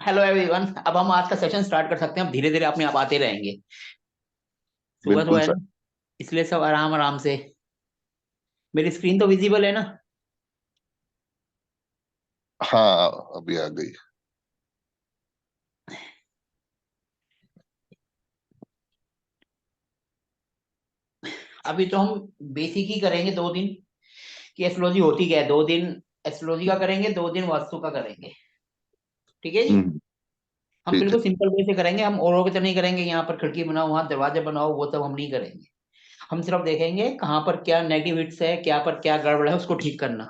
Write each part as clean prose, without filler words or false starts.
Hello everyone. अब हम आज का सेशन स्टार्ट कर सकते हैं। अब धीरे धीरे अपने आप आते रहेंगे। सुबह बिल्कुल सुबह है सर। ना, इसलिए सब आराम आराम से। मेरी स्क्रीन तो विजिबल है ना? हाँ, अभी आ गई। अभी तो हम बेसिक ही करेंगे 2 दिन कि एस्ट्रोलॉजी होती क्या है। 2 दिन एस्ट्रोलॉजी का करेंगे, 2 दिन वास्तु का करेंगे। ठीक है जी। हम्म। हम ठीक है। बिल्कुल सिंपल वे से करेंगे। हम औरों की तरह नहीं करेंगे, यहाँ पर खिड़की बनाओ वहां दरवाजे बनाओ, वो सब हम नहीं करेंगे। हम सिर्फ देखेंगे कहाँ पर क्या नेगेटिव हिट्स है, क्या पर क्या गड़बड़ है, उसको ठीक करना।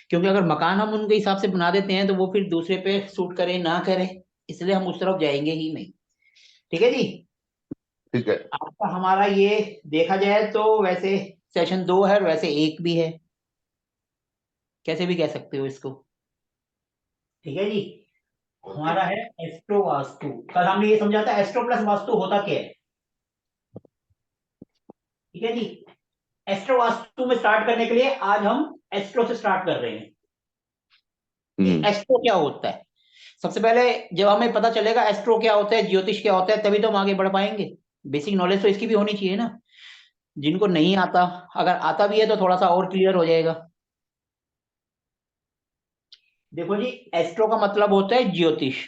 क्योंकि अगर मकान हम उनके हिसाब से बना देते हैं तो वो फिर दूसरे पे सूट करे ना करे, इसलिए हम उस तरफ जाएंगे ही नहीं। ठीक है जी। ठीक है। आपका हमारा ये देखा जाए तो वैसे सेशन 2 है और वैसे 1 भी है, कैसे भी कह सकते हो इसको। ठीक है जी। ओके। हमारा है एस्ट्रो वास्तु। कल हमने ये समझा था एस्ट्रो प्लस वास्तु होता क्या है। ठीक है जी। एस्ट्रो वास्तु में स्टार्ट करने के लिए आज हम एस्ट्रो से स्टार्ट कर रहे हैं कि हम्म। एस्ट्रो क्या होता है। सबसे पहले जब हमें पता चलेगा एस्ट्रो क्या होता है, ज्योतिष क्या होता है, तभी तो हम आगे बढ़ पाएंगे। बेसिक नॉलेज तो इसकी भी होनी चाहिए ना, जिनको नहीं आता। अगर आता भी है तो थोड़ा सा और क्लियर हो जाएगा। देखो जी, एस्ट्रो का मतलब होता है ज्योतिष।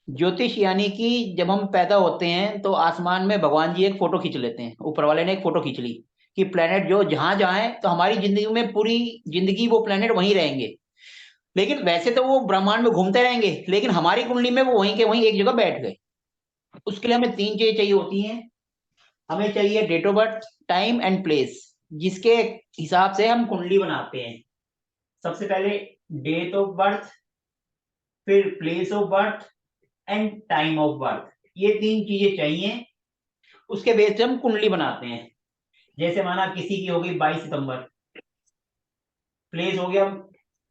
ज्योतिष यानी कि जब हम पैदा होते हैं तो आसमान में भगवान जी एक फोटो खींच लेते हैं, ऊपर वाले ने एक फोटो खींच ली कि प्लेनेट जो जहां जाए तो हमारी जिंदगी में पूरी जिंदगी वो प्लेनेट वहीं रहेंगे। लेकिन वैसे तो वो ब्रह्मांड में घूमते रहेंगे, लेकिन हमारी कुंडली में वो वहीं के वहीं एक जगह बैठ गए। उसके लिए हमें 3 चीजें चाहिए होती हैं। हमें चाहिए date of birth, time and place, जिसके हिसाब से हम कुंडली बनाते हैं। सबसे पहले डेट ऑफ बर्थ, फिर place of birth and time of birth. ये 3 चीजें चाहिए, उसके बेस पे हम कुंडली बनाते हैं। जैसे माना किसी की हो गई 22 सितंबर, प्लेस हो गया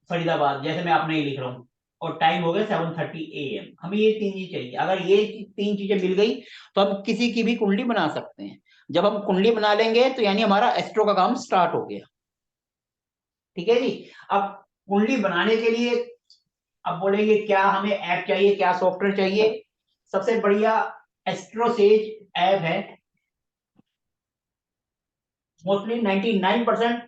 फरीदाबाद, जैसे मैं आपने ये लिख रहा हूँ, और टाइम हो गया 7:30 AM। हमें ये 3 चीज चाहिए। अगर ये 3 चीजें मिल गई तो हम किसी की भी कुंडली बना सकते हैं। जब हम कुंडली बना लेंगे तो यानी हमारा एस्ट्रो का काम स्टार्ट हो गया। ठीक है जी। अब कुंडली बनाने के लिए अब बोलेंगे क्या हमें ऐप चाहिए, क्या सॉफ्टवेयर चाहिए। सबसे बढ़िया एस्ट्रोसेज ऐप है। मोस्टली 99%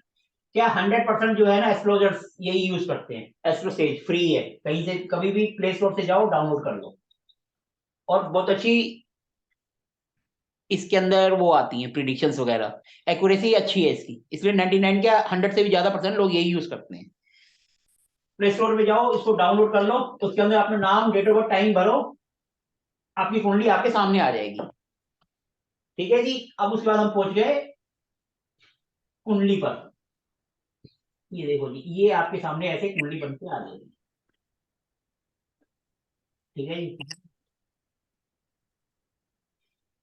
क्या 100% जो है ना एस्ट्रोलॉजर्स यही यूज करते हैं। एस्ट्रोसेज फ्री है, कहीं से कभी भी प्ले स्टोर से जाओ डाउनलोड कर लो। और बहुत अच्छी इसके अंदर वो आती हैं प्रिडिक्शंस वगैरह। एक्यूरेसी अच्छी है इसकी, इसलिए 99 क्या 100 से भी ज्यादा परसेंट लोग यही यूज करते हैं। प्ले स्टोर में जाओ, इसको डाउनलोड कर लो, उसके अंदर अपना नाम, डेट ऑफ बर्थ, टाइम भरो, आपकी कुंडली आपके सामने आ जाएगी। ठीक है जी। अब उसके बाद हम पहुंच गए कुंडली पर। ये देखो जी, ये आपके सामने ऐसे कुंडली बन के आ जाएगी। ठीक है जी।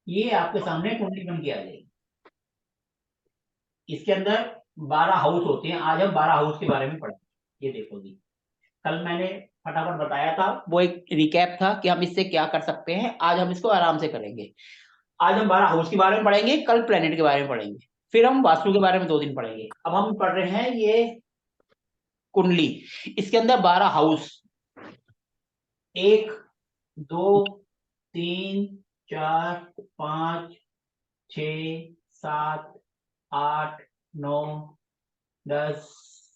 ये आपके सामने कुंडली बन के आ जाएगी। इसके अंदर 12 हाउस होते हैं। आज हम 12 हाउस के बारे में पढ़ेंगे। ये देखो जी, कल मैंने फटाफट बताया था, वो एक रिकैप था कि हम इससे क्या कर सकते हैं। आज हम इसको आराम से करेंगे। आज हम 12 हाउस के बारे में पढ़ेंगे, कल प्लेनेट के बारे में पढ़ेंगे, फिर हम वास्तु के बारे में 2 दिन पढ़ेंगे। अब हम पढ़ रहे हैं ये कुंडली। इसके अंदर 12 हाउस, 1 2 3 4 5 6 7 8 9 10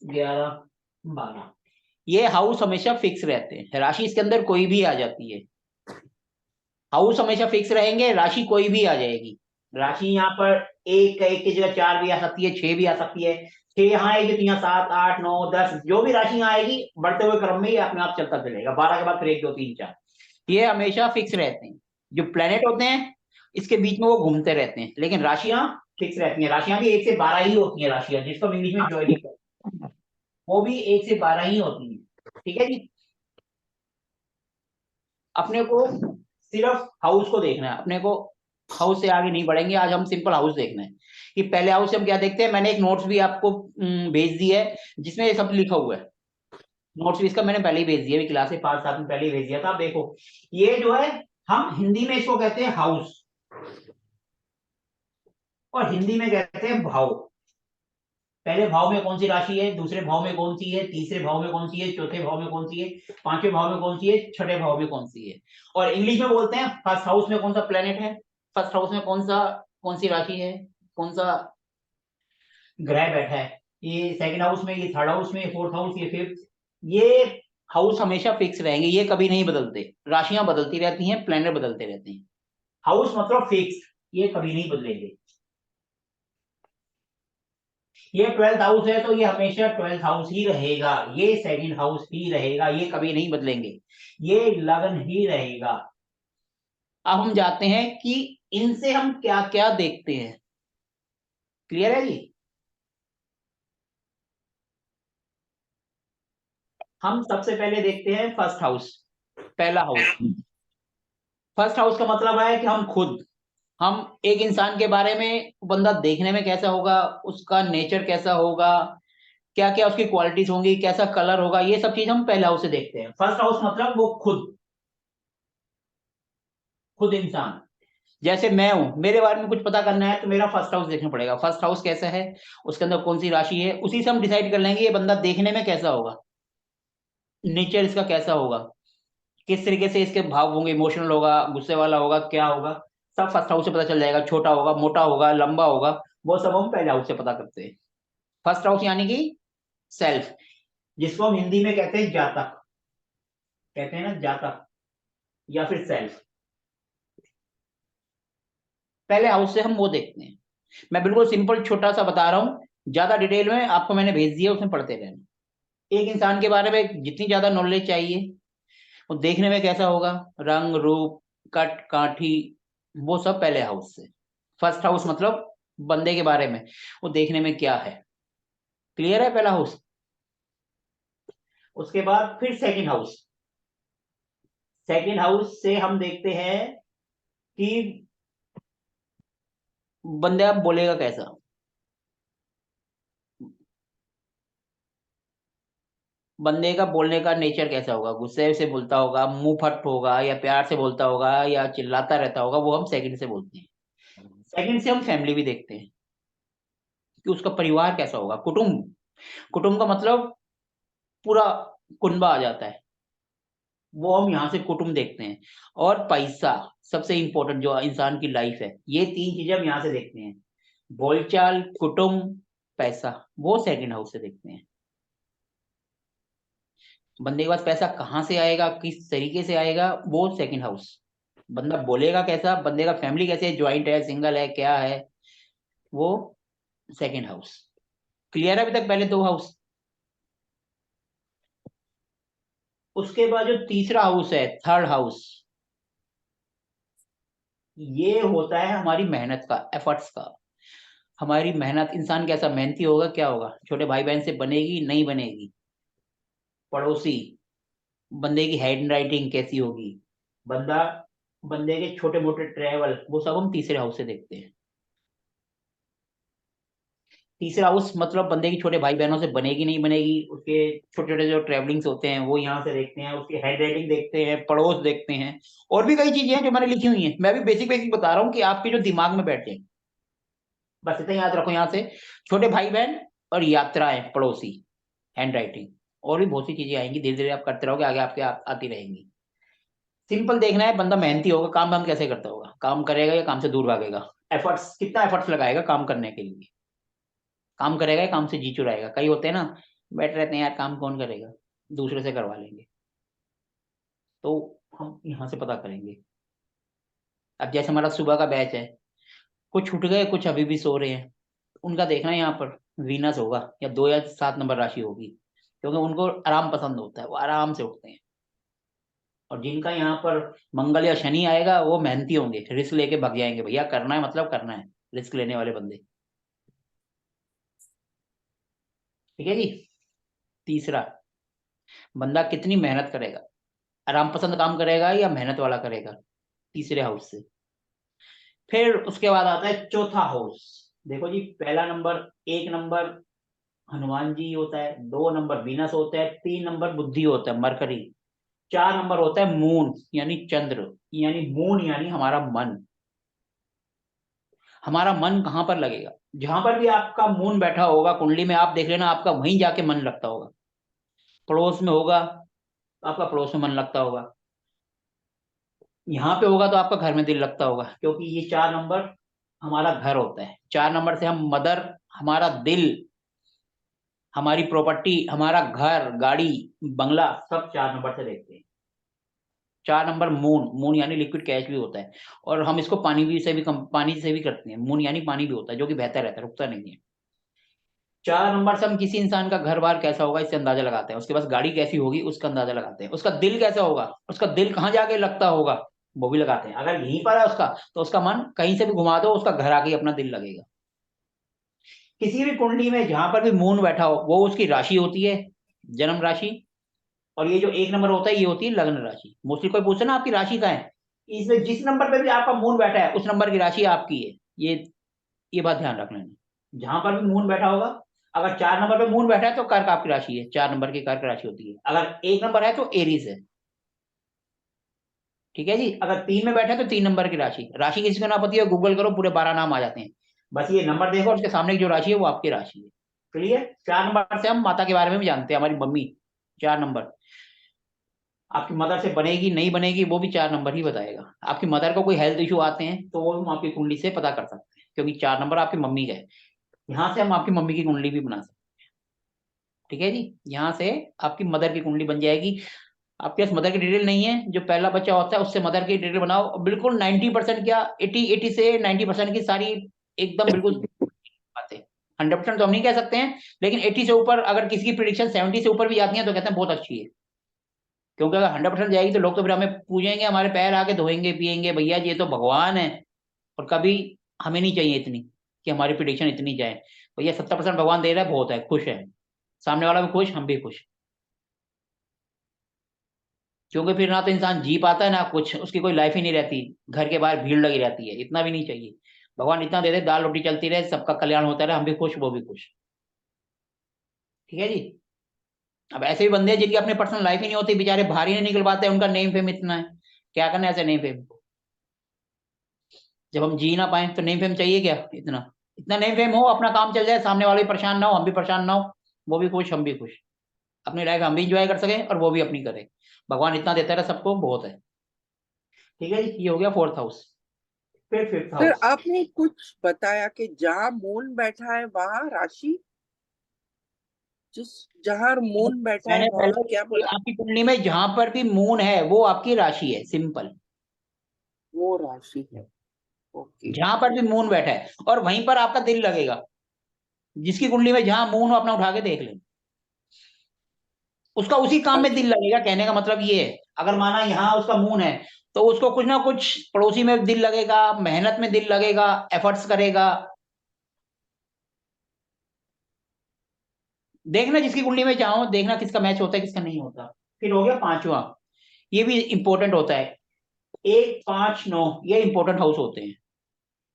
11 12। ये हाउस हमेशा फिक्स रहते हैं, राशि इसके अंदर कोई भी आ जाती है। हाउस हमेशा फिक्स रहेंगे, राशि कोई भी आ जाएगी। राशि यहाँ पर एक की जगह 4 भी आ सकती है, 6 भी आ सकती है। 6 यहाँ आएगी तो यहाँ 7 8 9 10, जो भी राशि यहाँ आएगी बढ़ते हुए क्रम में ही अपने आप चलता चलेगा। 12 के बाद फिर 1 2 3 4, ये हमेशा फिक्स रहते हैं। जो प्लेनेट होते हैं इसके बीच में वो घूमते रहते हैं, लेकिन राशियां फिक्स रहती हैं। राशियां भी 1 से 12 ही होती हैं। राशियां जिसको हम इंग्लिश में ज्वाइनिंग करते हैं, वो भी 1 से 12 ही होती हैं। ठीक है जी। अपने को सिर्फ हाउस को देखना है, अपने को हाउस से आगे नहीं बढ़ेंगे। आज हम सिंपल हाउस देखना है कि पहले हाउस से हम क्या देखते हैं। मैंने एक नोट्स भी आपको भेज दी है, जिसमें ये सब लिखा हुआ है। नोट्स भी इसका मैंने पहले ही भेज दिया, अभी क्लास से 5 7 दिन पहले ही भेज दिया था। आप देखो, ये जो है हम हिंदी में इसको कहते हैं हाउस, और हिंदी में कहते हैं भाव। पहले भाव में कौन सी राशि है, दूसरे भाव में कौन सी है, तीसरे भाव में कौन सी है, चौथे भाव में कौन सी है, पांचवें भाव में कौन सी है, छठे भाव में कौन सी है। और इंग्लिश में बोलते हैं फर्स्ट हाउस में कौन सा प्लेनेट है, फर्स्ट हाउस में कौन सी राशि है, कौन सा ग्रह बैठा है, ये सेकंड हाउस में, ये थर्ड हाउस में, ये फोर्थ हाउस, ये फिफ्थ। ये हाउस हमेशा फिक्स रहेंगे, ये कभी नहीं बदलते। राशियां बदलती रहती हैं, प्लेनेट बदलते रहते हैं। हाउस मतलब फिक्स, ये कभी नहीं बदलेंगे। ये 12th हाउस है तो ये हमेशा 12th हाउस ही रहेगा, ये सेकंड हाउस ही रहेगा, ये कभी नहीं बदलेंगे, ये लगन ही रहेगा। अब हम जाते हैं कि इनसे हम क्या क्या देखते हैं। क्लियर है जी? हम सबसे पहले देखते हैं फर्स्ट हाउस, पहला हाउस। फर्स्ट हाउस का मतलब है कि हम एक इंसान के बारे में, बंदा देखने में कैसा होगा, उसका नेचर कैसा होगा, क्या क्या उसकी क्वालिटीज होंगी, कैसा कलर होगा, ये सब चीज हम पहले हाउस से देखते हैं। फर्स्ट हाउस मतलब वो खुद खुद इंसान। जैसे मैं हूं, मेरे बारे में कुछ पता करना है तो मेरा फर्स्ट हाउस देखना पड़ेगा, फर्स्ट हाउस कैसा है, उसके अंदर कौन सी राशि है, उसी से हम डिसाइड कर लेंगे ये बंदा देखने में कैसा होगा, नेचर इसका कैसा होगा, किस तरीके से इसके भाव होंगे, इमोशनल होगा, गुस्से वाला होगा, क्या होगा, सब फर्स्ट हाउस से पता चल जाएगा। छोटा होगा, मोटा होगा, लंबा होगा, वो सब हम पहले हाउस से पता करते हैं। फर्स्ट हाउस यानी कि सेल्फ, जिसको हम हिंदी में कहते हैं जातक, कहते हैं ना जातक, या फिर सेल्फ। पहले हाउस से हम वो देखते हैं। मैं बिल्कुल सिंपल छोटा सा बता रहा हूँ, ज्यादा डिटेल में आपको मैंने भेज दिया, उसमें पढ़ते रहना। एक इंसान के बारे में जितनी ज्यादा नॉलेज चाहिए, वो देखने में कैसा होगा, रंग रूप, कट काठी, वो सब पहले हाउस से। फर्स्ट हाउस मतलब बंदे के बारे में, वो देखने में क्या है। क्लियर है पहला हाउस? उसके बाद फिर सेकंड हाउस। सेकंड हाउस से हम देखते हैं कि बंदे आप बोलेगा कैसा, बंदे का बोलने का नेचर कैसा होगा, गुस्से से बोलता होगा, मुंह फट होगा, या प्यार से बोलता होगा, या चिल्लाता रहता होगा, वो हम सेकंड से बोलते हैं। सेकंड से हम फैमिली भी देखते हैं कि उसका परिवार कैसा होगा, कुटुंब। कुटुंब का मतलब पूरा कुनबा आ जाता है, वो हम यहाँ से कुटुंब देखते हैं। और पैसा, सबसे इंपॉर्टेंट जो इंसान की लाइफ है, ये तीन चीजें हम यहाँ से देखते हैं। बोलचाल, कुटुंब, पैसा, वो सेकंड हाउस से देखते हैं। बंदे के पास पैसा कहाँ से आएगा, किस तरीके से आएगा, वो सेकंड हाउस। बंदा बोलेगा कैसा, बंदे का फैमिली कैसे है, ज्वाइंट है, सिंगल है, क्या है, वो सेकंड हाउस। क्लियर है अभी तक पहले दो हाउस? उसके बाद जो तीसरा हाउस है, थर्ड हाउस, ये होता है हमारी मेहनत का, एफर्ट्स का। हमारी मेहनत, इंसान कैसा मेहनती होगा, क्या होगा, छोटे भाई बहन से बनेगी नहीं बनेगी, पड़ोसी, बंदे की हैंड राइटिंग कैसी होगी, बंदा, बंदे के छोटे मोटे ट्रेवल, वो सब हम तीसरे हाउस से देखते हैं। तीसरा हाउस मतलब बंदे की छोटे भाई बहनों से बनेगी नहीं बनेगी, उसके छोटे छोटे जो ट्रेवलिंग्स होते हैं वो यहाँ से देखते हैं, उसकी हैंड राइटिंग देखते हैं, पड़ोस देखते हैं। और भी कई चीजें हैं जो मैंने लिखी हुई हैं, मैं भी बेसिक बेसिक बता रहा हूँ कि आपके जो दिमाग में बैठ जाए। बस इतना याद रखो यहाँ से, छोटे भाई बहन और यात्राएं, पड़ोसी, हैंड राइटिंग। और भी बहुत सी चीजें आएंगी, धीरे धीरे आप करते रहोगे, आगे आपके आती रहेंगी। सिंपल देखना है, बंदा मेहनती होगा, काम वाम कैसे करता होगा, काम करेगा या काम से दूर भागेगा, एफर्ट्स, कितना एफर्ट्स लगाएगा काम करने के लिए, काम करेगा या काम से जी चुराएगा। कई होते हैं ना, बैठे रहते हैं यार, काम कौन करेगा, दूसरे से करवा लेंगे। तो हम यहाँ से पता करेंगे। अब जैसे हमारा सुबह का बैच है, कुछ उठ गए, कुछ अभी भी सो रहे हैं, उनका देखना है यहाँ पर वीनस होगा, या 2 या 7 नंबर राशि होगी, क्योंकि उनको आराम पसंद होता है, वो आराम से उठते हैं। और जिनका यहाँ पर मंगल या शनि आएगा, वो मेहनती होंगे, रिस्क लेके भाग जाएंगे, भैया करना है मतलब करना है, रिस्क लेने वाले बंदे। ठीक है जी? तीसरा, बंदा कितनी मेहनत करेगा, आराम पसंद काम करेगा या मेहनत वाला करेगा, तीसरे हाउस से। फिर उसके बाद आता है चौथा हाउस। देखो जी, पहला नंबर, 1 नंबर हनुमान जी होता है, 2 नंबर वीनस होता है, 3 नंबर बुद्धि होता है, मरकरी, 4 नंबर होता है मून यानी चंद्र, यानी मून यानी हमारा मन। हमारा मन कहाँ पर लगेगा, जहां पर भी आपका मून बैठा होगा कुंडली में, आप देख लेना आपका वहीं जाके मन लगता होगा। पड़ोस में होगा तो आपका पड़ोस में मन लगता होगा, यहाँ पे होगा तो आपका घर में दिल लगता होगा, क्योंकि ये 4 नंबर हमारा घर होता है। 4 नंबर से हम मदर, हमारा दिल, हमारी प्रॉपर्टी, हमारा घर, गाड़ी, बंगला, सब 4 नंबर से देखते हैं। 4 नंबर मून, मून यानी लिक्विड कैश भी होता है। और हम इसको पानी से भी करते हैं। मून यानी पानी भी होता है, जो कि बहता रहता है, रुकता नहीं है। 4 नंबर से हम किसी इंसान का घर बार कैसा होगा इससे अंदाजा लगाते हैं, उसके पास गाड़ी कैसी होगी उसका अंदाजा लगाते हैं, उसका दिल कैसा होगा, उसका दिल कहाँ जाके लगता होगा वो भी लगाते हैं। अगर यहीं पर है उसका, तो उसका मन कहीं से भी घुमा दो, उसका घर आके ही अपना दिल लगेगा। किसी भी कुंडली में जहां पर भी मून बैठा हो, वो उसकी राशि होती है, जन्म राशि। और ये जो 1 नंबर होता है, ये होती है लग्न राशि। मोस्टली कोई पूछे ना आपकी राशि का है, इसमें जिस नंबर पे भी आपका मून बैठा है उस नंबर की राशि आपकी है। ये बात ध्यान रख लेना, जहां पर भी मून बैठा होगा। अगर 4 नंबर पे मून बैठा है तो कर्क आपकी राशि है, 4 नंबर की कर्क राशि होती है। अगर 1 नंबर है तो एरीज है। ठीक है जी। अगर 3 में बैठा है तो 3 नंबर की राशि। राशि किसी को ना पती है, गूगल करो, पूरे 12 नाम आ जाते हैं। बस ये नंबर देखो, उसके सामने की जो राशि है वो आपकी राशि है। क्लियर। 4 नंबर से हम माता के बारे में भी जानते हैं, हमारी मम्मी। 4 नंबर आपकी मदर से बनेगी नहीं बनेगी वो भी 4 नंबर ही बताएगा। आपकी मदर को कोई हेल्थ इशू आते हैं तो वो हम आपकी कुंडली से पता कर सकते हैं, क्योंकि 4 नंबर आपकी मम्मी का है। यहाँ से हम आपकी मम्मी की कुंडली भी बना सकते हैं। ठीक है जी। यहाँ से आपकी मदर की कुंडली बन जाएगी। आपके पास मदर की डिटेल नहीं है, जो पहला बच्चा होता है उससे मदर की डिटेल बनाओ। बिल्कुल 90% क्या, 80 से 90% की सारी एकदम बिल्कुल बातें। 100% तो हम नहीं कह सकते हैं, लेकिन 80 से ऊपर, अगर किसी की प्रिडिक्शन 70 से ऊपर भी जाती है तो कहते हैं बहुत अच्छी है। क्योंकि अगर 100% जाएगी तो लोग तो फिर हमें पूजेंगे, हमारे पैर आके धोएंगे पिएंगे, भैया ये तो भगवान है। और कभी हमें नहीं चाहिए इतनी, कि हमारी प्रिडिक्शन इतनी जाए। भैया 70% भगवान दे रहा है, बहुत है, खुश है। सामने वाला भी खुश, हम भी खुश। क्योंकि फिर ना तो इंसान जी पाता है ना कुछ, उसकी कोई लाइफ ही नहीं रहती। घर के बाहर भीड़ लगी रहती है, इतना भी नहीं चाहिए। भगवान इतना दे दे, दाल रोटी चलती रहे, सबका कल्याण होता रहे, हम भी खुश वो भी खुश। ठीक है जी। अब ऐसे भी बंदे हैं जिनकी अपनी पर्सनल लाइफ ही नहीं होती, बेचारे बाहर ही नहीं निकल पाते, उनका नेम फेम इतना है। क्या करना है ऐसे नेम फेम को? जब हम जी ना पाए तो नेम फेम चाहिए क्या इतना? इतना नेम फेम हो, अपना काम चल जाए, सामने वाले भी परेशान ना हो, हम भी परेशान ना हो, वो भी खुश हम भी खुश। अपनी लाइफ हम भी इंजॉय कर सकें और वो भी अपनी करे। भगवान इतना देता है सबको, बहुत है। ठीक है जी, ये हो गया 4th हाउस। फिर 5th फिर हाउस। आपने कुछ बताया कि जहाँ मून बैठा है वहां राशि, जिस जहाँ मून बैठा है मैंने वहां पहले क्या कि बोला? आपकी कुंडली में जहां पर भी मून है वो आपकी राशि है, सिंपल। वो राशि है। ओके। जहां पर भी मून बैठा है और वहीं पर आपका दिल लगेगा। जिसकी कुंडली में जहां मून हो, अपना उठा के देख लें, उसका उसी काम में दिल अच्छा। लगेगा। कहने का मतलब ये है, अगर माना यहाँ उसका मून है, तो उसको कुछ ना कुछ पड़ोसी में दिल लगेगा, मेहनत में दिल लगेगा, एफर्ट्स करेगा। देखना जिसकी कुंडली में चाहो, देखना किसका मैच होता है किसका नहीं होता। फिर हो गया 5वां। ये भी इंपॉर्टेंट होता है। 1, 5, 9 ये इंपॉर्टेंट हाउस होते हैं।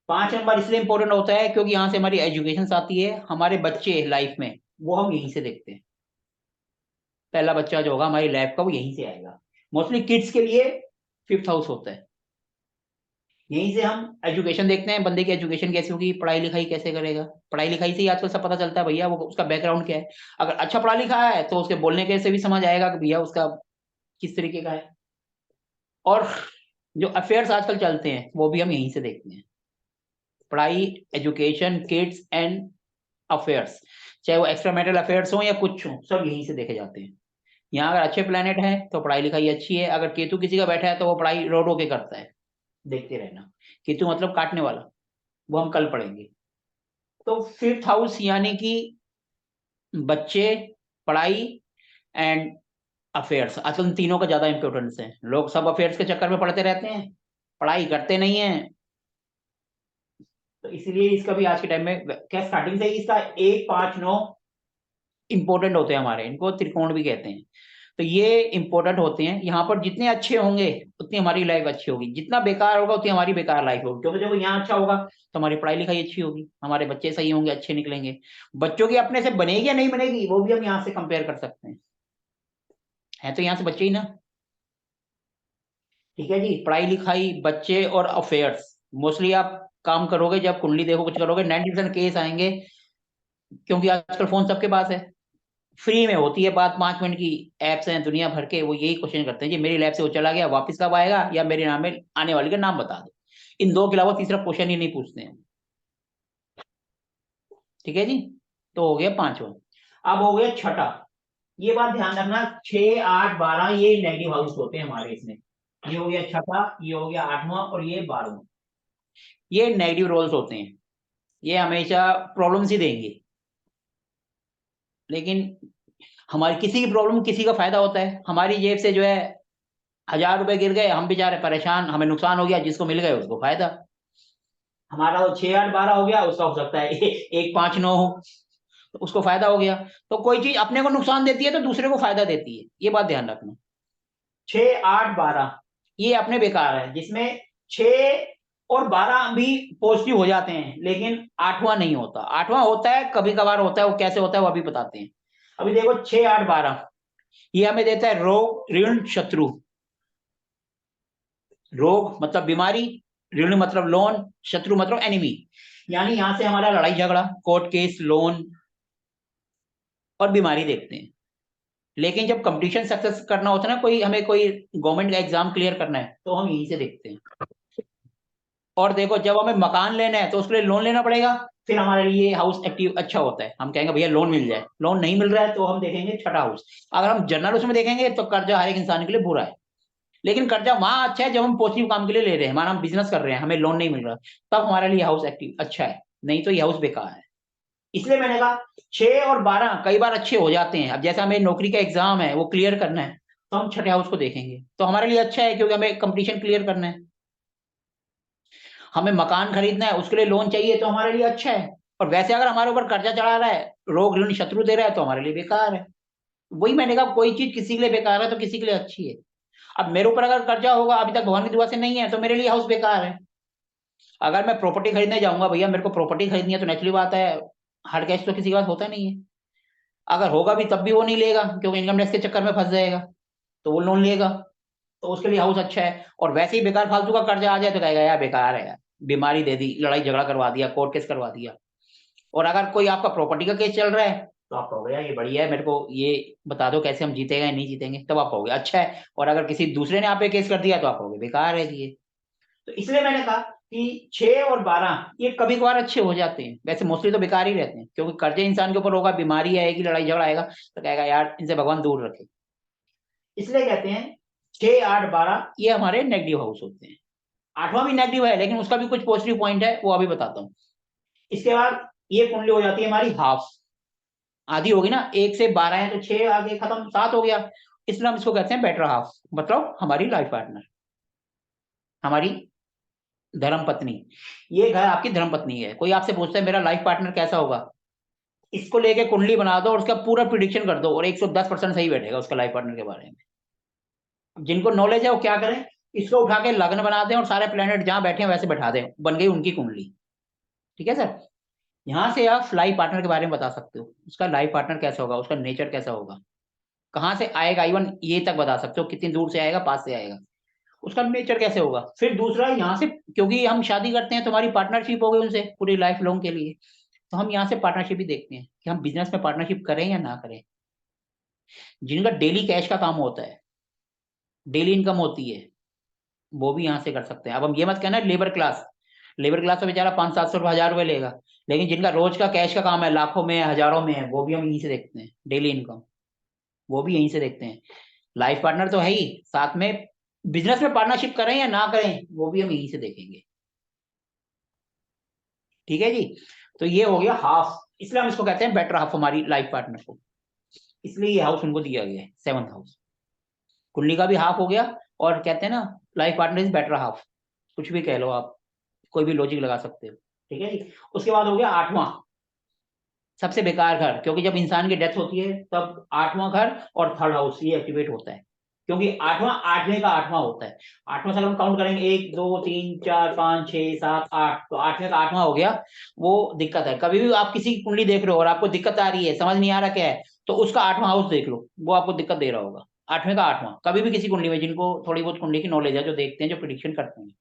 5 नंबर इसलिए इंपॉर्टेंट होता है क्योंकि यहाँ से हमारी एजुकेशन आती है, हमारे बच्चे लाइफ में, वो हम यहीं से देखते हैं। पहला बच्चा जो होगा हमारी लाइफ का वो यहीं से आएगा। मोस्टली किड्स के लिए 5th हाउस होता है। यहीं से हम एजुकेशन देखते हैं, बंदे की एजुकेशन कैसी होगी, पढ़ाई लिखाई कैसे करेगा। पढ़ाई लिखाई से ही आजकल सब पता चलता है भैया, वो उसका बैकग्राउंड क्या है। अगर अच्छा पढ़ा लिखा है तो उसके बोलने के से भी समझ आएगा कि भैया उसका किस तरीके का है। और जो अफेयर्स आजकल चलते हैं वो भी हम यहीं से देखते हैं। पढ़ाई, एजुकेशन, किड्स एंड अफेयर्स, चाहे वो एक्स्ट्रा मैरिटल अफेयर्स हो या कुछ हो, सब यहीं से देखे जाते हैं। यहाँ अगर अच्छे प्लेनेट हैं तो पढ़ाई लिखाई अच्छी है। अगर केतु किसी का बैठा है तो वो पढ़ाई रो रो के करता है। देखते रहना। केतु मतलब काटने वाला, वो हम कल पढ़ेंगे। तो 5th हाउस यानी कि बच्चे, पढ़ाई एंड अफेयर्स। आजकल इन तीनों का ज्यादा इंपॉर्टेंस है। लोग सब अफेयर्स के चक्कर में पढ़ते रहते हैं, पढ़ाई करते नहीं है। तो इसलिए इसका भी आज के टाइम में क्या, स्टार्टिंग से ही इसका 1, 5, 9 इंपॉर्टेंट होते हैं हमारे, इनको त्रिकोण भी कहते हैं। तो ये इंपॉर्टेंट होते हैं। यहाँ पर जितने अच्छे होंगे उतनी हमारी लाइफ अच्छी होगी, जितना बेकार होगा उतनी हमारी बेकार लाइफ होगी। क्योंकि जब यहाँ अच्छा होगा तो हमारी पढ़ाई लिखाई अच्छी होगी, हमारे बच्चे सही होंगे, अच्छे निकलेंगे। बच्चों की अपने से बनेगी या नहीं बनेगी वो भी हम यहाँ से कंपेयर कर सकते हैं। है तो यहाँ से बच्चे ही ना। ठीक है जी। पढ़ाई लिखाई, बच्चे और अफेयर्स, मोस्टली आप काम करोगे, जब कुंडली देखो कुछ करोगे, 90% केस आएंगे, क्योंकि आजकल फोन सबके पास है, फ्री में होती है बात, 5 मिनट की। एप्स हैं दुनिया भर के, वो यही क्वेश्चन करते हैं कि मेरी लैब से वो चला गया, वापस कब आएगा, या मेरे नाम में आने वाले का नाम बता दो। इन दो के अलावा तीसरा क्वेश्चन ही नहीं पूछते हैं। ठीक है जी, तो हो गया पांचवा। अब हो गया छठा। ये बात ध्यान रखना, 6, 8, 12 ये नेगेटिव हाउस होते हैं हमारे इसमें। ये हो गया छठा, ये हो गया आठवां, और ये 12वां। ये नेगेटिव रोल्स होते हैं, ये हमेशा प्रॉब्लम्स ही देंगे। लेकिन हमारी किसी की प्रॉब्लम किसी का फायदा होता है। हमारी जेब से जो है 1000 रुपए गिर गए, हम बेचारे परेशान, हमें नुकसान हो गया, जिसको मिल गए उसको फायदा। हमारा वो 6, 8, 12 हो गया, उसका हो सकता है 1, 5, 9 हो, तो उसको फायदा हो गया। तो कोई चीज अपने को नुकसान देती है तो दूसरे को फायदा देती है, ये बात ध्यान रखना। 6, 8, 12 ये अपने बेकार है, जिसमें 6 और 12 भी पॉजिटिव हो जाते हैं, लेकिन आठवां नहीं होता। आठवां होता है कभी कभार होता है, वो कैसे होता है वो अभी बताते हैं। अभी देखो 6, 8, 12 ये हमें देता है रोग, ऋण, शत्रु। रोग मतलब बीमारी, ऋण मतलब लोन, शत्रु मतलब एनिमी। यानी यहां से हमारा लड़ाई झगड़ा, कोर्ट केस, लोन और बीमारी देखते हैं। लेकिन जब कंपटीशन सक्सेस करना होता है ना, कोई हमें कोई गवर्नमेंट का एग्जाम क्लियर करना है, तो हम यहीं से देखते हैं। और देखो जब हमें मकान लेना है तो उसके लिए लोन लेना पड़ेगा, फिर हमारे लिए हाउस एक्टिव अच्छा होता है, हम कहेंगे भैया लोन मिल जाए। लोन नहीं मिल रहा है तो हम देखेंगे छठा हाउस। अगर हम जनरल उसमें देखेंगे तो कर्जा हर एक इंसान के लिए बुरा है। लेकिन कर्जा वहां अच्छा है जब हम पॉजिटिव काम के लिए ले रहे हैं, हमारा हम बिजनेस कर रहे हैं, हमें लोन नहीं मिल रहा, तब हमारे लिए हाउस एक्टिव अच्छा है, नहीं तो ये हाउस बेकार है। इसलिए मैंने कहा 6 और 12 कई बार अच्छे हो जाते हैं। अब जैसा हमें नौकरी का एग्जाम है वो क्लियर करना है, तो हम छठे हाउस को देखेंगे, तो हमारे लिए अच्छा है, क्योंकि हमें कंपटीशन क्लियर करना है। हमें मकान खरीदना है, उसके लिए लोन चाहिए, तो हमारे लिए अच्छा है। और वैसे अगर हमारे ऊपर कर्जा चढ़ा रहा है, रोग ऋण शत्रु दे रहा है, तो हमारे लिए बेकार है। वही मैंने कहा, कोई चीज किसी के लिए बेकार है तो किसी के लिए अच्छी है। अब मेरे ऊपर अगर कर्जा होगा, अभी तक भगवान की दुआ से नहीं है, तो मेरे लिए हाउस बेकार है। अगर मैं प्रॉपर्टी खरीदने जाऊंगा, भैया मेरे को प्रॉपर्टी खरीदनी है, तो नेचुरली बात है हर कैश तो किसी के पास होता नहीं है। अगर होगा भी तब भी वो नहीं लेगा, क्योंकि इनकम टैक्स के चक्कर में फंस जाएगा, तो वो लोन लेगा। तो उसके लिए हाउस अच्छा है। और वैसे ही बेकार फालतू का कर्जा आ जाए तो कहेगा यार बेकार है यार, बीमारी दे दी, लड़ाई झगड़ा करवा दिया, कोर्ट केस करवा दिया। और अगर कोई आपका प्रॉपर्टी का केस चल रहा है, तो आप कहोगे यार ये बढ़िया है, मेरे को ये बता दो कैसे हम जीतेगा या नहीं जीतेंगे, तब आप कहोगे अच्छा है। और अगर किसी दूसरे ने आप पे केस कर दिया तो आप कहोगे बेकार है ये। तो इसलिए मैंने कहा कि 6 और 12 ये कभी कभार अच्छे हो जाते हैं, वैसे मोस्टली तो बेकार ही रहते हैं, क्योंकि कर्जे इंसान के ऊपर होगा, बीमारी आएगी, लड़ाई झगड़ा आएगा, तो कहेगा यार इनसे भगवान दूर रखे। इसलिए कहते हैं 6, 8, 12 ये हमारे नेगेटिव हाउस होते हैं। आठवां भी नेगेटिव है, लेकिन उसका भी कुछ पॉजिटिव पॉइंट है, वो अभी बताता हूँ। इसके बाद ये कुंडली हो जाती है हमारी हाफ, आधी होगी ना, 1 से 12 है तो 6 आगे खत्म, 7 हो गया। इसलिए हम इसको कहते हैं बेटर हाफ, मतलब हमारी लाइफ पार्टनर, हमारी धर्म पत्नी। ये घर आपकी धर्म पत्नी है। कोई आपसे पूछता है मेरा लाइफ पार्टनर कैसा होगा, इसको लेके कुंडली बना दो और उसका पूरा प्रिडिक्शन कर दो, और 110% सही बैठेगा उसका लाइफ पार्टनर के बारे में। जिनको नॉलेज है वो क्या करें, इसको उठा के लग्न बना दें और सारे प्लेनेट जहां बैठे हैं वैसे बैठा दें, बन गई उनकी कुंडली। ठीक है सर। यहाँ से आप लाइफ पार्टनर के बारे में बता सकते हो, उसका लाइफ पार्टनर कैसा होगा, उसका नेचर कैसा होगा, कहाँ से आएगा, इवन ये तक बता सकते हो कितनी दूर से आएगा, पास से आएगा, उसका नेचर कैसे होगा। फिर दूसरा यहाँ से, क्योंकि हम शादी करते हैं तो हमारी पार्टनरशिप हो गई उनसे पूरी लाइफ लॉन्ग के लिए, तो हम यहाँ से पार्टनरशिप भी देखते हैं कि हम बिजनेस में पार्टनरशिप करें या ना करें। जिनका डेली कैश का काम होता है, डेली इनकम होती है, वो भी यहाँ से कर सकते हैं। अब हम ये मत कहना लेबर क्लास, लेबर क्लास तो बेचारा 500-700 रुपये 1000 रुपये लेगा, लेकिन जिनका रोज का कैश का काम है, लाखों में है, हजारों में है, वो भी हम यहीं से देखते हैं, डेली इनकम वो भी यहीं से देखते हैं। लाइफ पार्टनर तो है ही, साथ में बिजनेस में पार्टनरशिप करें या ना करें वो भी हम यहीं से देखेंगे। ठीक है जी। तो ये हो गया हाफ, इसलिए हम इसको कहते हैं बेटर हाफ हमारी लाइफ पार्टनर को, इसलिए ये हाउस उनको दिया गया है, 7th हाउस। कुंडली का भी हाफ हो गया, और कहते हैं ना life partner is better half, कुछ भी कह लो आप, कोई भी लॉजिक लगा सकते हो। ठीक है जी। उसके बाद हो गया आठवां, सबसे बेकार घर, क्योंकि जब इंसान की डेथ होती है तब आठवां घर और थर्ड हाउस ये एक्टिवेट होता है, क्योंकि आठवां आठवें का आठवां होता है। आठवां से अगर हम काउंट करेंगे 1, 2, 3, 4, 5, 6, 7, 8, तो आठवें का आठवां हो गया। वो दिक्कत है, कभी भी आप किसी की कुंडली देख रहे हो और आपको दिक्कत आ रही है, समझ नहीं आ रहा क्या है, तो उसका आठवां हाउस देख लो, वो आपको दिक्कत दे रहा होगा। आठवें का आठवां कभी भी किसी कुंडली में, जिनको थोड़ी बहुत कुंडली की नॉलेज है, जो देखते हैं, जो प्रिडिक्शन करते हैं,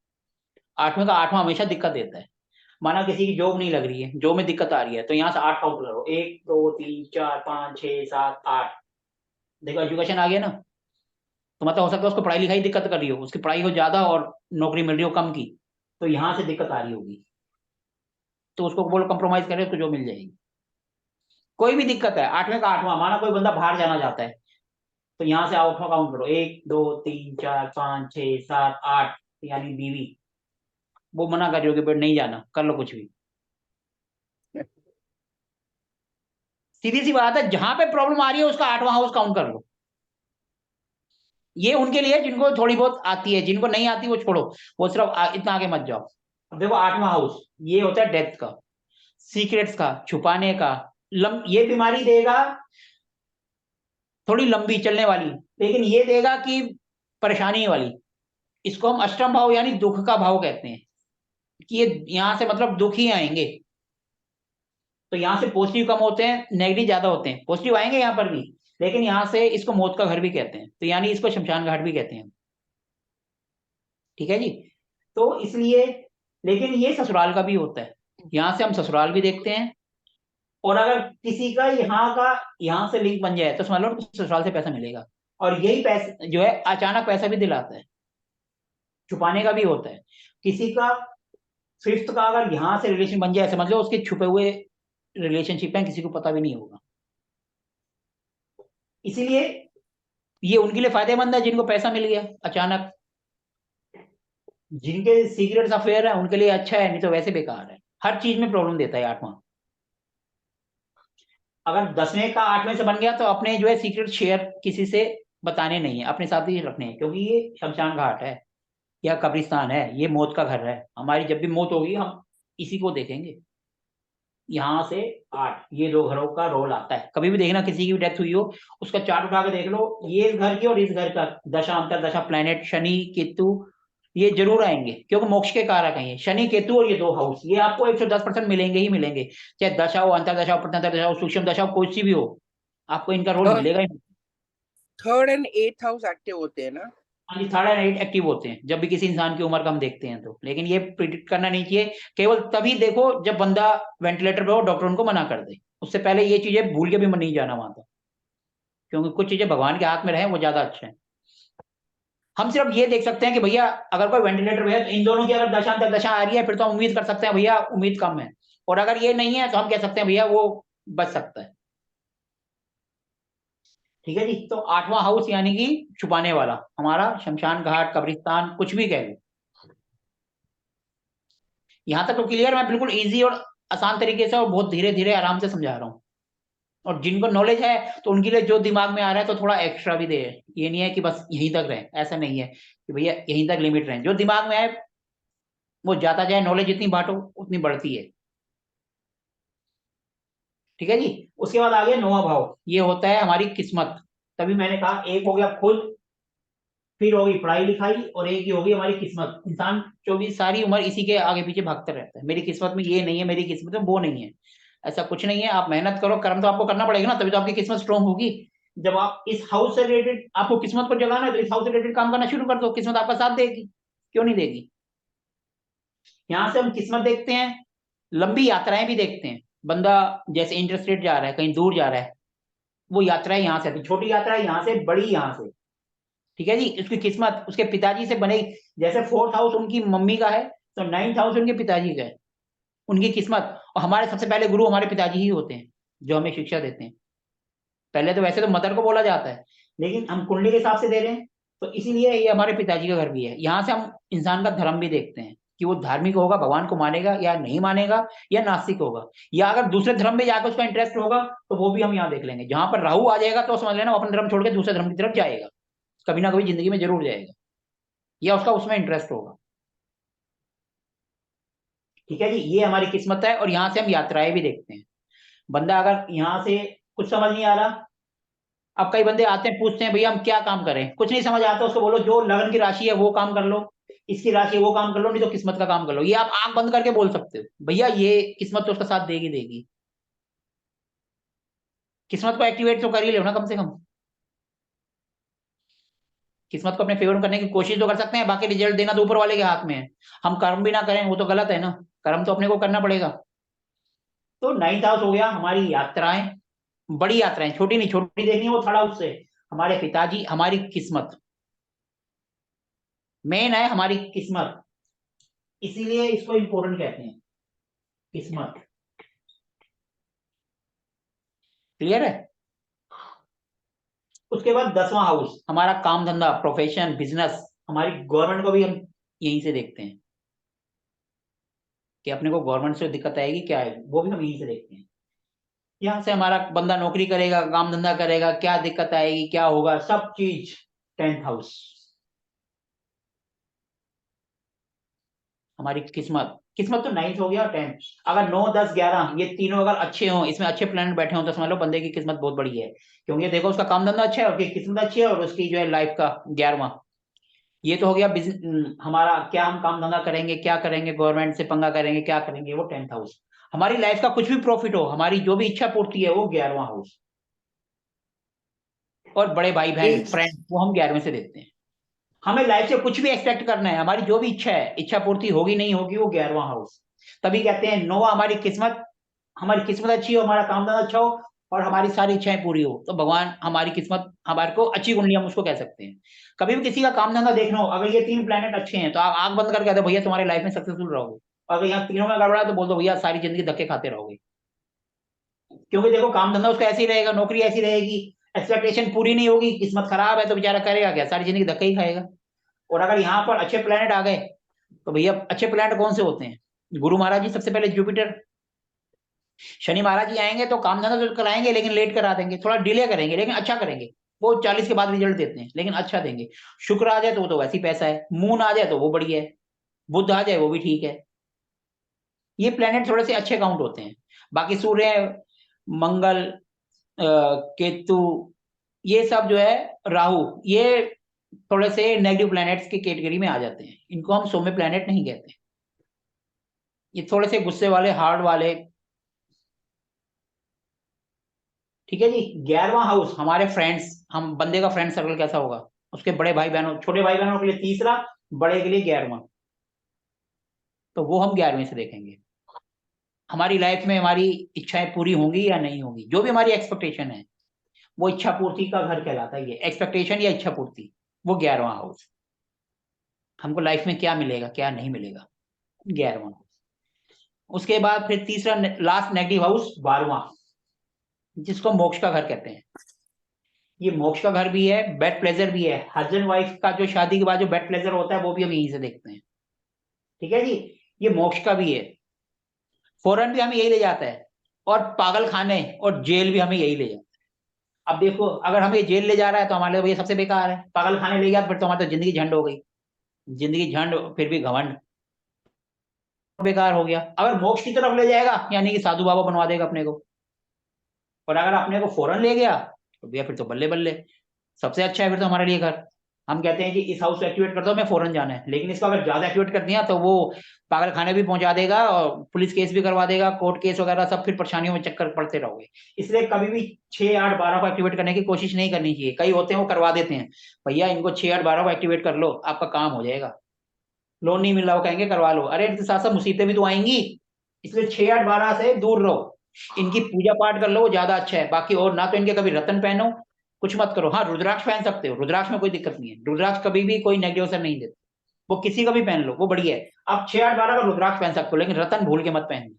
आठवें का आठवां हमेशा दिक्कत देता है। माना किसी की जॉब नहीं लग रही है, जॉब में दिक्कत आ रही है, तो यहाँ से 8 काउंट करो, 1 2 3 4 5 6 7 8। देखो एजुकेशन आ गया ना, तो मतलब हो सकता है उसको पढ़ाई लिखाई दिक्कत कर रही हो, उसकी पढ़ाई हो ज्यादा और नौकरी मिल रही हो कम की, तो यहाँ से दिक्कत आ रही होगी, तो उसको बोलो कंप्रोमाइज करे, उसको जो मिल जाएगी। कोई भी दिक्कत है, 8वें का 8वां, माना कोई बंदा बाहर जाना चाहता है, तो यहाँ से 8वां काउंट करो, 1 2 3 4 5 6 7 8, यानी बीवी। वो मना कर रही होगी बट नहीं जाना, कर लो कुछ भी। सीधी सी बात है, जहां पे प्रॉब्लम आ रही है उसका 8वां हाउस काउंट कर लो। ये उनके लिए जिनको थोड़ी बहुत आती है, जिनको नहीं आती वो छोड़ो, वो सिर्फ इतना आगे मत जाओ। अब देखो 8वां हाउस ये होता है डेथ का, सीक्रेट्स का, छुपाने का। ये बीमारी देगा थोड़ी लंबी चलने वाली, लेकिन ये देगा कि परेशानी वाली। इसको हम अष्टम भाव यानी दुख का भाव कहते हैं, कि ये यहाँ से मतलब दुख ही आएंगे। तो यहाँ से पॉजिटिव कम होते हैं, नेगेटिव ज्यादा होते हैं। पॉजिटिव आएंगे यहाँ पर भी, लेकिन यहाँ से इसको मौत का घर भी कहते हैं, तो यानी इसको शमशान घाट भी कहते हैं। ठीक है जी। तो इसलिए, लेकिन ये ससुराल का भी होता है, यहाँ से हम ससुराल भी देखते हैं। और अगर किसी का यहाँ से लिंक बन जाए तो समझ लो ससुराल से पैसा मिलेगा। और यही पैसा जो है अचानक पैसा भी दिलाता है, छुपाने का भी होता है। किसी का फिफ्थ का अगर यहाँ से रिलेशन बन जाए, समझ लो उसके छुपे हुए रिलेशनशिप है, किसी को पता भी नहीं होगा। इसीलिए ये उनके लिए फायदेमंद है जिनको पैसा मिल गया अचानक। जिनके सीक्रेट्स अफेयर है उनके लिए अच्छा है, नहीं तो वैसे बेकार है। हर चीज में प्रॉब्लम देता है 8वां। अगर 10वें का 8वें से बन गया तो अपने जो है सीक्रेट शेयर किसी से बताने नहीं है, अपने साथ ही रखने हैं, क्योंकि ये शमशान घाट है या कब्रिस्तान है, ये मौत का घर है। हमारी जब भी मौत होगी हम इसी को देखेंगे। यहाँ से 8, ये 2 घरों का रोल आता है। कभी भी देखना किसी की भी डेथ हुई हो, उसका चार्ट उठा के देख लो, ये इस घर की और इस घर का दशा अंतर दशा, प्लेनेट शनि केतु ये जरूर आएंगे, क्योंकि मोक्ष के कारक हैं ये शनि केतु, और ये 2 हाउस ये आपको 110% मिलेंगे ही मिलेंगे। चाहे दशा हो, अंतरदशा हो, प्रत्यंतर दशा हो, सूक्ष्म दशा हो, कोई सी भी हो, आपको इनका रोल मिलेगा ही। Third and eighth house active होते हैं ना? हाँ जी, 3 और 8 एक्टिव होते हैं जब भी किसी इंसान की उम्र का हम देखते हैं तो। लेकिन ये प्रिडिक्ट करना नहीं चाहिए, केवल तभी देखो जब बंदा वेंटिलेटर पे हो, डॉक्टर उनको मना कर दे। उससे पहले ये चीजें भूल के भी नहीं जाना वहां तक, क्योंकि कुछ चीजें भगवान के हाथ में रहे वो ज्यादा अच्छा है। हम सिर्फ ये देख सकते हैं कि भैया अगर कोई वेंटिलेटर पे है तो इन दोनों की अगर दशा दशा आ रही है, फिर तो हम उम्मीद कर सकते हैं भैया उम्मीद कम है। और अगर ये नहीं है तो हम कह सकते हैं भैया वो बच सकता है। ठीक है जी। तो 8वां हाउस यानी कि छुपाने वाला, हमारा शमशान घाट कब्रिस्तान कुछ भी कह लो। यहाँ तक तो क्लियर, मैं बिल्कुल इजी और आसान तरीके से और बहुत धीरे धीरे आराम से समझा रहा हूँ। और जिनको नॉलेज है तो उनके लिए जो दिमाग में आ रहा है तो थोड़ा एक्स्ट्रा भी दे। ये नहीं है कि बस यहीं तक रहे, ऐसा नहीं है कि भैया यहीं तक लिमिट रहे। जो दिमाग में आए वो जाता जाए, नॉलेज जितनी बांटो उतनी बढ़ती है। ठीक है जी। उसके बाद आ गया 9वां भाव, ये होता है हमारी किस्मत। तभी मैंने कहा एक हो गया खुद, फिर होगी पढ़ाई लिखाई, और एक ही होगी हमारी किस्मत। इंसान 24 सारी उम्र इसी के आगे पीछे भागता रहता है, मेरी किस्मत में ये नहीं है, मेरी किस्मत में वो नहीं है। ऐसा कुछ नहीं है, आप मेहनत करो, कर्म तो आपको करना पड़ेगा ना, तभी तो आपकी किस्मत स्ट्रांग होगी। जब आप इस हाउस से रिलेटेड आपको किस्मत को जगाना है तो इस हाउस से रिलेटेड काम करना शुरू कर दो, किस्मत आपका साथ देगी, क्यों नहीं देगी। यहाँ से हम किस्मत देखते हैं, लंबी यात्राएं भी देखते हैं। बंदा जैसे इंटरस्टेट जा रहा है, कहीं दूर जा रहा है, वो यात्राएं यहाँ से आती, छोटी यात्रा है यहाँ से, बड़ी यहाँ से। ठीक है जी। उसकी किस्मत उसके पिताजी से बनेगी। जैसे 4th हाउस उनकी मम्मी का है, तो 9th हाउस उनके पिताजी का है, उनकी किस्मत। और हमारे सबसे पहले गुरु हमारे पिताजी ही होते हैं, जो हमें शिक्षा देते हैं। पहले तो वैसे तो मदर को बोला जाता है, लेकिन हम कुंडली के हिसाब से दे रहे हैं, तो इसीलिए ये हमारे पिताजी का घर भी है। यहाँ से हम इंसान का धर्म भी देखते हैं कि वो धार्मिक होगा, भगवान को मानेगा या नहीं मानेगा, या नास्तिक होगा, या अगर दूसरे धर्म में जाकर उसका इंटरेस्ट होगा तो वो भी हम यहाँ देख लेंगे। जहां पर राहु आ जाएगा तो समझ लेना वो अपना धर्म छोड़ के दूसरे धर्म की तरफ जाएगा, कभी ना कभी जिंदगी में जरूर जाएगा, या उसका उसमें इंटरेस्ट होगा। ठीक है जी। ये हमारी किस्मत है, और यहाँ से हम यात्राएं भी देखते हैं। बंदा अगर यहाँ से कुछ समझ नहीं आ रहा, अब कई बंदे आते हैं पूछते हैं भैया हम क्या काम करें, कुछ नहीं समझ आता, उसको बोलो जो लगन की राशि है वो काम कर लो, इसकी राशि है वो काम कर लो, नहीं तो किस्मत का काम कर लो। ये आप आंख बंद करके बोल सकते हो, भैया ये किस्मत तो उसका साथ देगी देगी। किस्मत को एक्टिवेट तो कर ही लो ना कम से कम। किस्मत को अपने फेवर में करने की कोशिश तो कर सकते हैं, बाकी रिजल्ट देना तो ऊपर वाले के हाथ में है। हम कर्म भी ना करें वो तो गलत है ना। कर्म तो अपने को करना पड़ेगा। तो 9th हाउस हो गया हमारी यात्राएं, बड़ी यात्राएं, छोटी नहीं, छोटी देखनी है वो 3rd हाउस से हमारे पिताजी, हमारी किस्मत, मेन है हमारी किस्मत, इसीलिए इसको इंपॉर्टेंट कहते हैं, किस्मत। क्लियर है? उसके बाद 10वां हाउस हमारा काम धंधा, प्रोफेशन, बिजनेस, हमारी गवर्नमेंट को भी हम यहीं से देखते हैं कि अपने को गवर्नमेंट से दिक्कत आएगी क्या है, वो भी हम यहीं से देखते हैं। यहाँ से हमारा बंदा नौकरी करेगा, काम धंधा करेगा, क्या दिक्कत आएगी, क्या होगा, सब चीज 10th हाउस हमारी किस्मत। किस्मत तो 9th हो गया और 10th। अगर 9, 10, 11 ये तीनों अगर अच्छे हों, इसमें अच्छे प्लैनेट बैठे हों, तो समझ लो बंदे की किस्मत बहुत बड़ी है, क्योंकि देखो उसका काम धंधा अच्छा है, उसकी किस्मत अच्छी है, और उसकी जो है लाइफ का 11वां, ये तो हो गया हमारा क्या हम काम धंधा करेंगे, क्या करेंगे, गवर्नमेंट से पंगा करेंगे, क्या करेंगे, वो 10th हाउस। हमारी लाइफ का कुछ भी प्रॉफिट हो, हमारी जो भी इच्छा पूर्ति है, वो 11वां हाउस। और बड़े भाई बहन, फ्रेंड, वो हम 11वें से देखते हैं। हमें लाइफ से कुछ भी एक्सपेक्ट करना है, हमारी जो भी इच्छा है, इच्छा पूर्ति होगी नहीं होगी, वो 11वां हाउस। तभी कहते हैं 9वां हमारी किस्मत, हमारी किस्मत अच्छी हो, हमारा काम धंधा अच्छा हो, और हमारी सारी इच्छाएं पूरी हो, तो भगवान हमारी किस्मत, हमारे को अच्छी कुंडली हम उसको कह सकते हैं। कभी भी किसी का काम धंधा देखना हो, अगर ये 3 प्लेनेट अच्छे हैं, तो आप आंख बंद करके कहते हो भैया तुम्हारी लाइफ में सक्सेसफुल रहोगे। और अगर यहाँ तीनों में गड़बड़ा है, तो बोल दो भैया सारी जिंदगी धक्के खाते रहोगे। क्योंकि देखो काम धंधा उसका ऐसे ही रहेगा, नौकरी ऐसी रहेगी, एक्सपेक्टेशन पूरी नहीं होगी, किस्मत खराब है, तो बेचारा करेगा क्या, सारी जिंदगी धक्के ही खाएगा। और अगर यहाँ पर अच्छे प्लेनेट आ गए, तो भैया अच्छे प्लेनेट कौन से होते हैं? गुरु महाराज जी सबसे पहले, जुपिटर। शनि महाराज जी आएंगे तो काम धंधा तो कराएंगे, लेकिन लेट करा देंगे, थोड़ा डिले करेंगे, लेकिन अच्छा करेंगे। वो 40 के बाद रिजल्ट देते हैं, लेकिन अच्छा देंगे। शुक्र आ जाए तो वो तो वैसे ही पैसा है, मून आ जाए तो वो बढ़िया है, बुध आ जाए वो भी ठीक है। ये प्लेनेट थोड़े से अच्छे काउंट होते हैं। बाकी सूर्य, मंगल, केतु, ये सब जो है, राहु, ये थोड़े से नेगेटिव प्लैनेट्स की कैटेगरी में आ जाते हैं, इनको हम सौम्य प्लैनेट नहीं कहते। ये थोड़े से गुस्से वाले, हार्ड वाले। ठीक है जी। 11वां हाउस हमारे फ्रेंड्स, हम बंदे का फ्रेंड सर्कल कैसा होगा, उसके बड़े भाई बहनों, छोटे भाई बहनों के लिए 3रा, बड़े के लिए 11वां, तो वो हम 11वें से देखेंगे। हमारी लाइफ में हमारी इच्छाएं पूरी होंगी या नहीं होंगी, जो भी हमारी एक्सपेक्टेशन है, वो इच्छा पूर्ति का घर कहलाता है। ये एक्सपेक्टेशन या इच्छा पूर्ति, वो 11वां हाउस। हमको लाइफ में क्या मिलेगा, क्या नहीं मिलेगा, 11वां। उसके बाद फिर तीसरा लास्ट नेगेटिव हाउस, 12वां, जिसको मोक्ष का घर कहते हैं। ये मोक्ष का घर भी है, बेड प्लेजर भी है। हस्बैंड वाइफ का जो शादी के बाद जो बेड प्लेजर होता है, वो भी हम यहीं से देखते हैं। ठीक है जी। ये मोक्ष का भी है। फॉरेन भी हमें यही ले जाता है, और पागल खाने और जेल भी हमें यही ले जाता है। अब देखो, अगर हमें जेल ले जा रहा है, तो हमारे लिए ये सबसे बेकार है। पागल खाने ले गया, फिर तो हमारी तो जिंदगी झंड हो गई, जिंदगी झंड, फिर भी घमंड, बेकार हो गया। अगर मोक्ष की तरफ ले जाएगा, यानी कि साधु बाबा बनवा देगा अपने को। और अगर अपने को फॉरेन ले गया, तो भैया फिर तो बल्ले बल्ले, सबसे अच्छा है फिर तो हमारे लिए घर। हम कहते हैं कि इस हाउस को एक्टिवेट कर दो, मैं फॉरेन जाना है, लेकिन इसको अगर ज्यादा एक्टिवेट कर दिया, तो वो पागल खाने भी पहुंचा देगा, और पुलिस केस भी करवा देगा, कोर्ट केस वगैरह सब, फिर परेशानियों में चक्कर पड़ते रहोगे। इसलिए कभी भी 6, 8, 12 को एक्टिवेट करने की कोशिश नहीं करनी चाहिए। कई होते हैं वो करवा देते हैं, भैया इनको 6, 8, 12 को एक्टिवेट कर लो, आपका काम हो जाएगा। लोन नहीं मिल रहा, वो कहेंगे करवा लो, अरे इनके साथ साथ मुसीबतें भी तो आएंगी, इसलिए 6, 8, 12 से दूर रहो। इनकी पूजा पाठ कर लो, वो ज्यादा अच्छा है। बाकी और ना तो इनके कभी रतन पहनो, कुछ मत करो। हाँ, रुद्राक्ष पहन सकते हो, रुद्राक्ष में कोई दिक्कत नहीं है, रुद्राक्ष कभी भी कोई नेगेटिव असर नहीं देता, वो किसी का भी पहन लो, वो बढ़िया है। आप 6, 8, 12 का रुद्राक्ष पहन सकते हो, लेकिन रतन भूल के मत पहनना।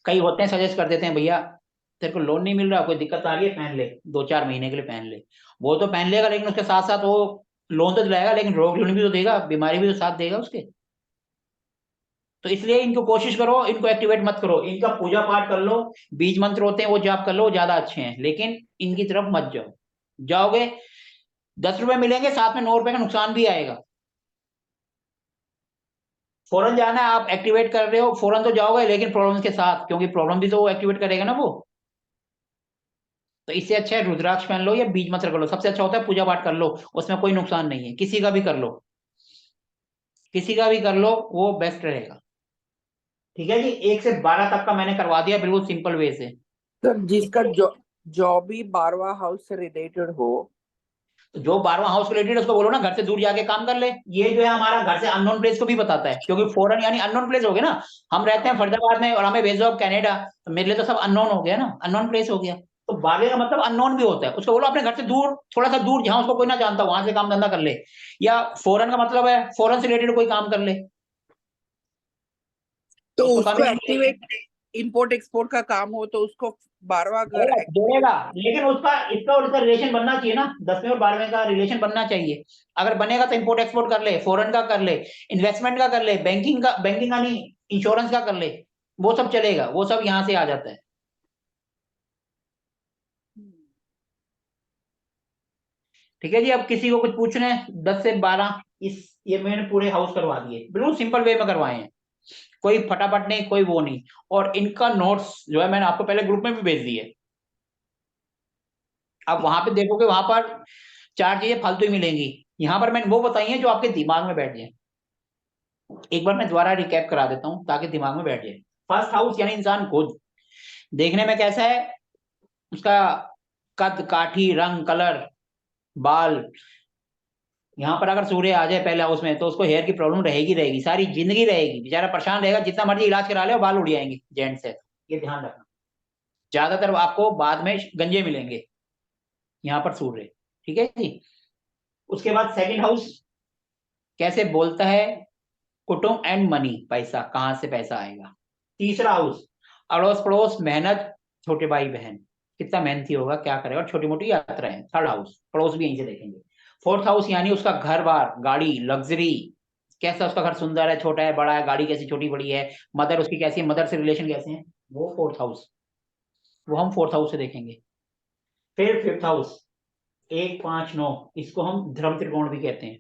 कई होते हैं सजेस्ट कर देते हैं, भैया तेरे को लोन नहीं मिल रहा, कोई दिक्कत आ रही है, पहन ले, 2, 4 महीने के लिए पहन ले। वो तो पहन लेगा, लेकिन उसके साथ साथ वो लोन तो दिलाएगा, लेकिन रोग भी तो देगा, बीमारी भी तो साथ देगा उसके। तो इसलिए इनको कोशिश करो, इनको एक्टिवेट मत करो, इनका पूजा पाठ कर लो, बीज मंत्र होते हैं वो जाप कर लो, ज्यादा अच्छे हैं, लेकिन इनकी तरफ मत जाओ। जाओगे 10 रुपए मिलेंगे, साथ में 9 रुपए का नुकसान भी आएगा। फौरन जाना है, आप एक्टिवेट कर रहे हो, फौरन तो जाओगे, लेकिन प्रॉब्लम के साथ, क्योंकि प्रॉब्लम भी तो वो एक्टिवेट करेगा ना वो। तो इससे अच्छा है रुद्राक्ष पहन लो या बीज मंत्र कर लो, सबसे अच्छा होता है पूजा पाठ कर लो, उसमें कोई नुकसान नहीं है, किसी का भी कर लो, किसी का भी कर लो, वो बेस्ट रहेगा। ठीक है जी। 1 से 12 तक का मैंने करवा दिया, बिल्कुल सिंपल वे से। सर जिसका जॉब भी 12वां हाउस से रिलेटेड हो, तो जो 12वां हाउस रिलेटेड उसको बोलो ना घर से दूर जाके काम कर ले। ये जो है हमारा घर से अननोन प्लेस को भी बताता है, क्योंकि फॉरेन यानी अननोन प्लेस हो गया ना। हम रहते हैं फरीदाबाद में और हमें भेजो अब कनाडा, तो मेरे लिए तो सब अननोन हो गया ना, अननोन प्लेस हो गया। तो बागे का मतलब अननोन भी होता है, उसको बोलो अपने घर से दूर, थोड़ा सा दूर जहां उसको कोई ना जानता, वहां से काम धंधा कर ले। या फॉरेन का मतलब है फॉरेन से रिलेटेड कोई काम कर ले, तो उसको उसको कमी नहीं मिलेगी। एक्टिवेट इंपोर्ट एक्सपोर्ट का काम हो तो उसको 12वां घर जोड़ेगा एक्टिवेट। जोड़ेगा, लेकिन उसका इसका और इसका रिलेशन बनना चाहिए ना, 10वें और 12वें का रिलेशन बनना चाहिए। अगर बनेगा तो इंपोर्ट एक्सपोर्ट कर ले, फॉरेन का कर ले, इन्वेस्टमेंट का कर ले, बैंकिंग का, बैंकिंग का नहीं इंश्योरेंस का कर ले, वो सब चलेगा, वो सब यहाँ से आ जाता है। ठीक है जी। अब किसी को कुछ पूछना है 10 से 12, इस ये मैंने पूरे हाउस करवा दिए, बिल्कुल सिंपल वे में करवाए हैं, कोई फटाफट नहीं, कोई वो नहीं। और इनका नोट्स जो है मैंने आपको पहले ग्रुप में भी भेज दिए। अब वहां पे देखोगे, वहां पर 4 चीजें फालतू ही मिलेंगी। यहाँ पर मैंने वो बताई हैं जो आपके दिमाग में बैठ जाए। एक बार मैं दोबारा रिकैप करा देता हूँ ताकि दिमाग में बैठ जाए। फर्स्ट हाउस यानी इंसान खुद, देखने में कैसा है, उसका कद काठी रंग कलर बाल। यहाँ पर अगर सूर्य आ जाए पहले हाउस में तो उसको हेयर की प्रॉब्लम रहेगी रहेगी, सारी जिंदगी रहेगी, बेचारा परेशान रहेगा, जितना मर्जी इलाज करा ले और बाल उड़ जाएंगे जेंट से। ये ध्यान रखना, ज्यादातर आपको बाद में गंजे मिलेंगे यहाँ पर सूर्य। ठीक है जी। उसके बाद सेकंड हाउस कैसे बोलता है, कुटुंब एंड मनी, पैसा कहाँ से पैसा आएगा। तीसरा हाउस अड़ोस पड़ोस मेहनत, छोटे भाई बहन कितना मेहनती होगा क्या करेगा, और छोटी मोटी यात्राएं। थर्ड हाउस पड़ोस भी यहीं से देखेंगे। फोर्थ हाउस यानी उसका घर बार गाड़ी लग्जरी, कैसा उसका घर सुंदर है छोटा है बड़ा है, गाड़ी कैसी छोटी बड़ी है, मदर उसकी कैसी है, मदर से रिलेशन कैसे हैं, वो फोर्थ हाउस, वो हम फोर्थ हाउस से देखेंगे। फिर फिफ्थ हाउस 1 5 9, इसको हम धर्म त्रिकोण भी कहते हैं।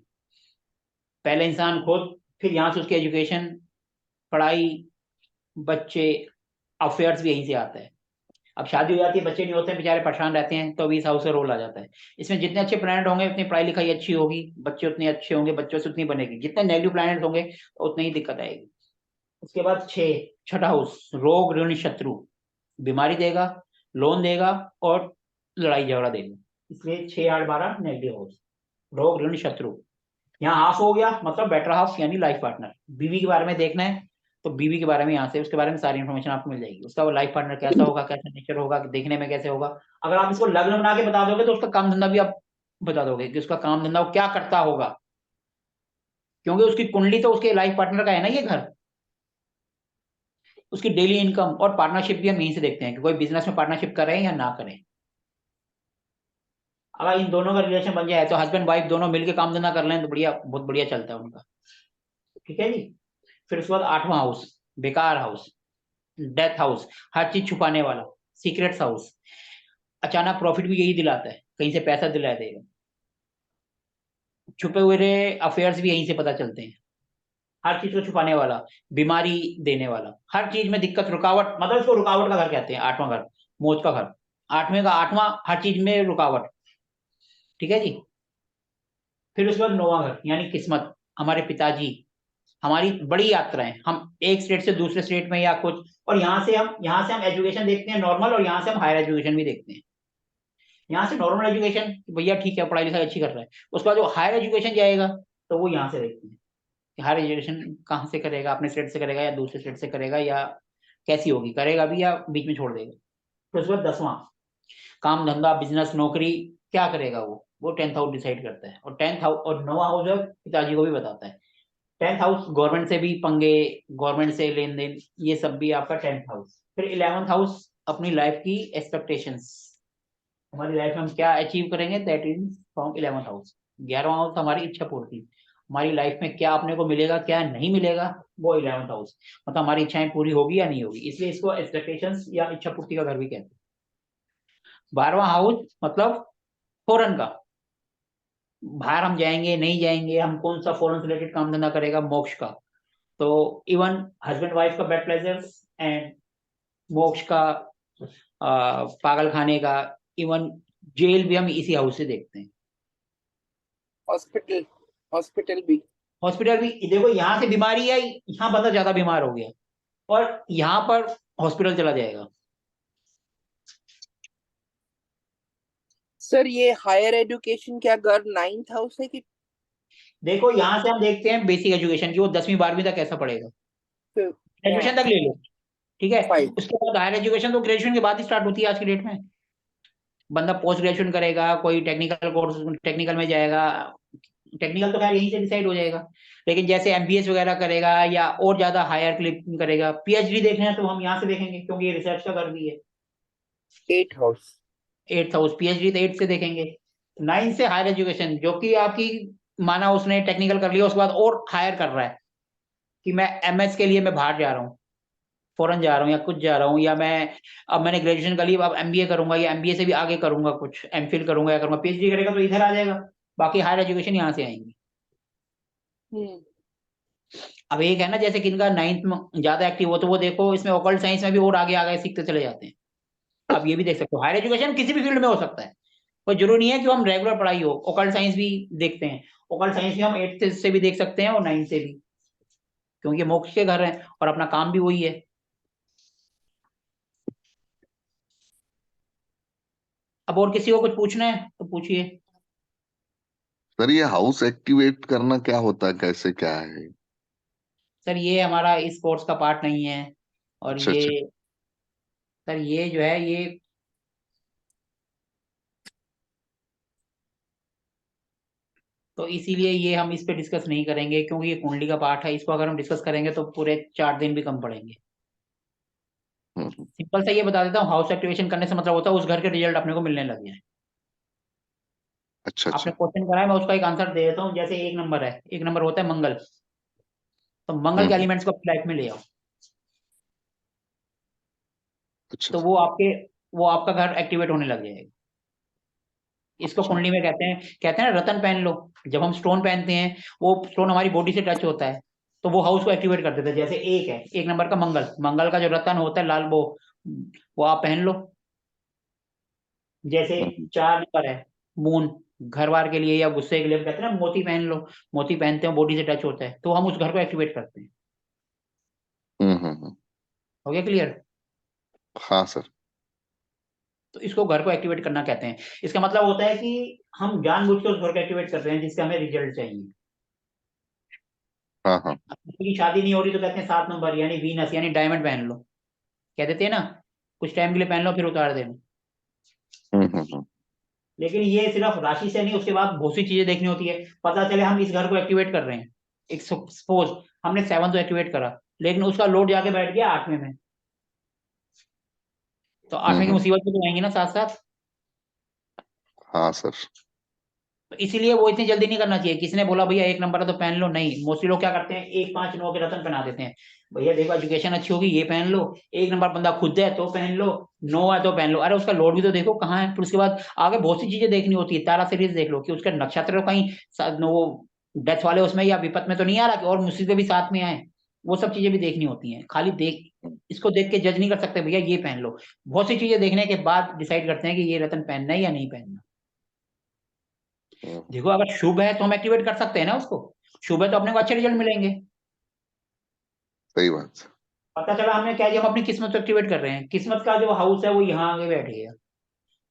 पहले इंसान खुद, फिर यहाँ से उसकी एजुकेशन, पढ़ाई, बच्चे, अफेयर्स भी यहीं से आता है। अब शादी हो जाती है, बच्चे नहीं होते हैं, बेचारे परेशान रहते हैं, तो अभी इस हाउस से रोल आ जाता है। इसमें जितने अच्छे प्लैनेट होंगे उतनी पढ़ाई लिखाई अच्छी होगी, बच्चे उतने अच्छे होंगे, बच्चों से उतनी बनेगी, जितने नेगेटिव प्लैनेट होंगे उतनी ही दिक्कत आएगी। उसके बाद छठा हाउस रोग ऋण शत्रु, बीमारी देगा, लोन देगा और लड़ाई झगड़ा देगा। इसलिए 6 8 12 नेगेटिव हाउस, रोग ऋण शत्रु। यहाँ हाफ हो गया मतलब बेटर हाफ यानी लाइफ पार्टनर। बीवी के बारे में देखना है तो बीवी के बारे में यहाँ से उसके बारे में सारी इन्फॉर्मेशन आपको मिल जाएगी, उसका वो लाइफ पार्टनर कैसा होगा, कैसा नेचर होगा, देखने में कैसे होगा। अगर आप इसको लग्न बना के बता दोगे तो उसका काम धंधा भी आप बता दोगे कि उसका काम धंधा वो क्या करता होगा, क्योंकि उसकी कुंडली तो उसके लाइफ पार्टनर का है ना ये घर। उसकी डेली इनकम और पार्टनरशिप भी हम यहीं से देखते हैं कि कोई बिजनेस में पार्टनरशिप करें या ना करें। अगर इन दोनों का रिलेशन बन जाए तो हस्बैंड वाइफ दोनों मिलकर काम धंधा कर लें तो बढ़िया, बहुत बढ़िया चलता है उनका। ठीक है जी। फिर उसके बाद 8वां हाउस बेकार हाउस, डेथ हाउस, हर चीज छुपाने वाला, सीक्रेट्स हाउस, अचानक प्रॉफिट भी यही दिलाता है, कहीं से पैसा दिला देगा। छुपे हुए अफेयर्स भी यहीं से पता चलते हैं, हर चीज को छुपाने वाला, बीमारी देने वाला, हर चीज में दिक्कत रुकावट, मतलब इसको रुकावट का घर कहते हैं 8वां घर, मौत का घर। 8वें का 8वां हर चीज में रुकावट। ठीक है जी। फिर उसके बाद 9वां घर यानी किस्मत, हमारे पिताजी, हमारी बड़ी यात्राएं, हम एक स्टेट से दूसरे स्टेट में या कुछ, और यहाँ से हम एजुकेशन देखते हैं नॉर्मल, और यहाँ से हम हायर एजुकेशन भी देखते हैं। यहाँ से नॉर्मल एजुकेशन भैया ठीक है पढ़ाई लिखाई अच्छी कर रहा है, उसके बाद जो हायर एजुकेशन जाएगा तो वो यहाँ से देखते हैं कि हायर एजुकेशन कहाँ से करेगा, अपने स्टेट से करेगा या दूसरे स्टेट से करेगा, या कैसी होगी, करेगा भी या बीच में छोड़ देगा। फिर उसके बाद 10वां काम धंधा बिजनेस नौकरी, क्या करेगा वो 10th हाउस डिसाइड करता है। और 10th हाउस और 9वां हाउस जो है पिताजी को भी बताता है। 10th हाउस गवर्नमेंट से भी पंगे, गवर्नमेंट से लेन देन, ये सब भी आपका 10th हाउस। फिर 11th हाउस अपनी लाइफ की एक्सपेक्टेशंस, हमारी लाइफ में हम क्या अचीव करेंगे, that is from 11th house. 11वां हाउस हमारी इच्छा पूर्ति, हमारी लाइफ में क्या अपने को मिलेगा क्या नहीं मिलेगा, वो 11th हाउस, मतलब हमारी इच्छाएं पूरी होगी या नहीं होगी, इसलिए इसको एक्सपेक्टेशंस या इच्छा पूर्ति का घर भी कहते हैं। 12वां हाउस मतलब फॉरेन का, बाहर हम जाएंगे नहीं जाएंगे, हम कौन सा फॉरेन से रिलेटेड काम धंधा करेगा, मोक्ष का। तो इवन हस्बैंड वाइफ का बेड प्लेजर्स एंड मोक्ष का, पागल खाने का, इवन जेल भी हम इसी हाउस से देखते हैं। हॉस्पिटल, हॉस्पिटल भी। हॉस्पिटल भी देखो, यहाँ से बीमारी आई, यहाँ बंदा ज्यादा बीमार हो गया और यहाँ पर हॉस्पिटल चला जाएगा। सर ये हायर एजुकेशन क्या घर 9th हाउस है कि देखो यहाँ से हम देखते हैं बेसिक एजुकेशन की, वो 10वीं 12वीं तक कैसा पड़ेगा, ग्रेजुएशन तक ले लो, ठीक है। फाइव? उसके बाद हायर एजुकेशन तो ग्रेजुएशन के बाद ही स्टार्ट होती है आज की डेट में। बंदा पोस्ट ग्रेजुएशन करेगा, कोई टेक्निकल कोर्स टेक्निकल में जाएगा, टेक्निकल तो खैर यहीं से डिसाइड हो जाएगा। लेकिन जैसे एमबीएस वगैरह करेगा या और ज्यादा हायर क्लिप करेगा, पीएचडी देखना है तो हम यहाँ से देखेंगे, क्योंकि ये रिसर्च का घर भी है। 8th house. 8th house, PhD तो 8 से देखेंगे। 9 से हायर एजुकेशन, जो कि आपकी माना उसने टेक्निकल कर लिया, उसके बाद और हायर कर रहा है कि मैं एमएस के लिए मैं बाहर जा रहा हूँ, फॉरेन जा रहा हूँ या कुछ जा रहा हूँ, या मैं अब मैंने ग्रेजुएशन कर ली, अब एमबीए करूंगा या एमबीए से भी आगे करूंगा, कुछ एमफिल करूंगा या करूंगा, पीएचडी करेगा तो इधर आ जाएगा। बाकी हायर एजुकेशन यहाँ से आएंगी। अब एक है ना, जैसे किनका 9th में ज्यादा एक्टिव हो तो वो देखो इसमें ओकल्ट साइंस में भी और आगे आगे सीखते चले जाते हैं। आप ये भी देख सकते हो, हायर एजुकेशन किसी भी फील्ड में हो सकता है, कोई जरूरी नहीं है कि हम रेगुलर पढ़ाई हो। ओकल्ट साइंस भी देखते हैं, ओकल्ट साइंस भी हम 8th से भी देख सकते हैं और 9th से भी, क्योंकि मोक्ष के घर हैं और अपना काम भी वही है। अब और किसी को कुछ पूछना है तो पूछिए। सर ये हाउस एक्टिवेट करना क्या होता है, कैसे क्या है? सर ये हमारा इस कोर्स का पार्ट नहीं है, और अच्छा ये अच्छा। सर ये जो है ये तो इसीलिए ये हम इस पे डिस्कस नहीं करेंगे, क्योंकि ये कुंडली का पार्ट है। इसको अगर हम डिस्कस करेंगे तो पूरे 4 दिन भी कम पड़ेंगे। हम्म, सिंपल सा ये बता देता हूँ, हाउस एक्टिवेशन करने से मतलब होता है उस घर के रिजल्ट अपने को मिलने लगे हैं। अच्छा आपने अच्छा। क्वेश्चन करा है, मैं उसका एक आंसर दे देता हूँ। जैसे एक नंबर है, एक नंबर होता है मंगल, तो मंगल के हम्म, एलिमेंट्स को अपनी लाइफ में ले आओ, अच्छा तो वो आपका घर एक्टिवेट होने लग जाएगा। इसको अच्छा। कुंडली में कहते हैं ना रतन पहन लो। जब हम स्टोन पहनते हैं, वो स्टोन हमारी बॉडी से टच होता है, तो वो हाउस को एक्टिवेट कर देता है। जैसे एक है, एक नंबर का मंगल, मंगल का जो रतन होता है लाल, वो आप पहन लो। जैसे हम्म 4 नंबर है मून, घर बार के लिए या गुस्से के लिए कहते हैं ना मोती पहन लो। मोती पहनते हैं, बॉडी से टच होता है, तो हम उस घर को एक्टिवेट करते हैं। हम्म। हो गया क्लियर? हाँ सर। तो इसको घर को एक्टिवेट करना कहते हैं। इसका मतलब होता है कि हम जानबूझ के उस घर को एक्टिवेट कर रहे हैं जिससे हमें रिजल्ट चाहिए। हाँ हाँ। अब किसी की शादी नहीं हो रही तो कहते हैं 7 नंबर यानी वीनस यानी डायमंड पहन लो, कह देते हैं ना, कुछ टाइम के लिए पहन लो फिर उतार देना। हम्म। लेकिन ये सिर्फ राशि से नहीं, उसके बाद बहुत सी चीजें देखनी होती है। पता चले हम इस घर को एक्टिवेट कर रहे हैं, एक सपोज हमने 7 तो एक्टिवेट करा, लेकिन उसका लोड जाके बैठ गया 8वें में, तो 8वें की हम्म। मुसीबत भी तो आएंगी ना साथ साथ। हाँ सर। तो इसीलिए वो इतनी जल्दी नहीं करना चाहिए। किसी ने बोला भैया एक नंबर है तो पहन लो, नहीं, मोस्टली लोग क्या करते हैं 1 5 9 के रतन पहना देते हैं। भैया देखो एजुकेशन अच्छी होगी ये पहन लो, एक नंबर बंदा खुद है तो पहन लो, 9 है तो पहन लो। अरे उसका लोड भी तो देखो कहाँ है। फिर उसके बाद आगे बहुत सी चीजें देखनी होती है। तारा सीरीज देख लो कि उसका नक्षत्र तो कहीं वो डेथ वाले उसमें या विपत में तो नहीं आ रहा कि और मुसीबतें भी साथ में आए। वो सब चीजें भी देखनी होती हैं। खाली इसको देख के जज नहीं कर सकते भैया ये पहन लो। बहुत सी चीजें देखने के बाद डिसाइड करते हैं कि ये रतन पहनना है या नहीं पहनना। हम्म, देखो अगर शुभ है तो हम एक्टिवेट कर सकते हैं ना उसको, शुभ है तो अपने को अच्छे रिजल्ट मिलेंगे। सही बात। पता चला हमने क्या किया, हम अपनी किस्मत को एक्टिवेट कर रहे हैं, किस्मत का जो हाउस है वो यहाँ आगे बैठ गया,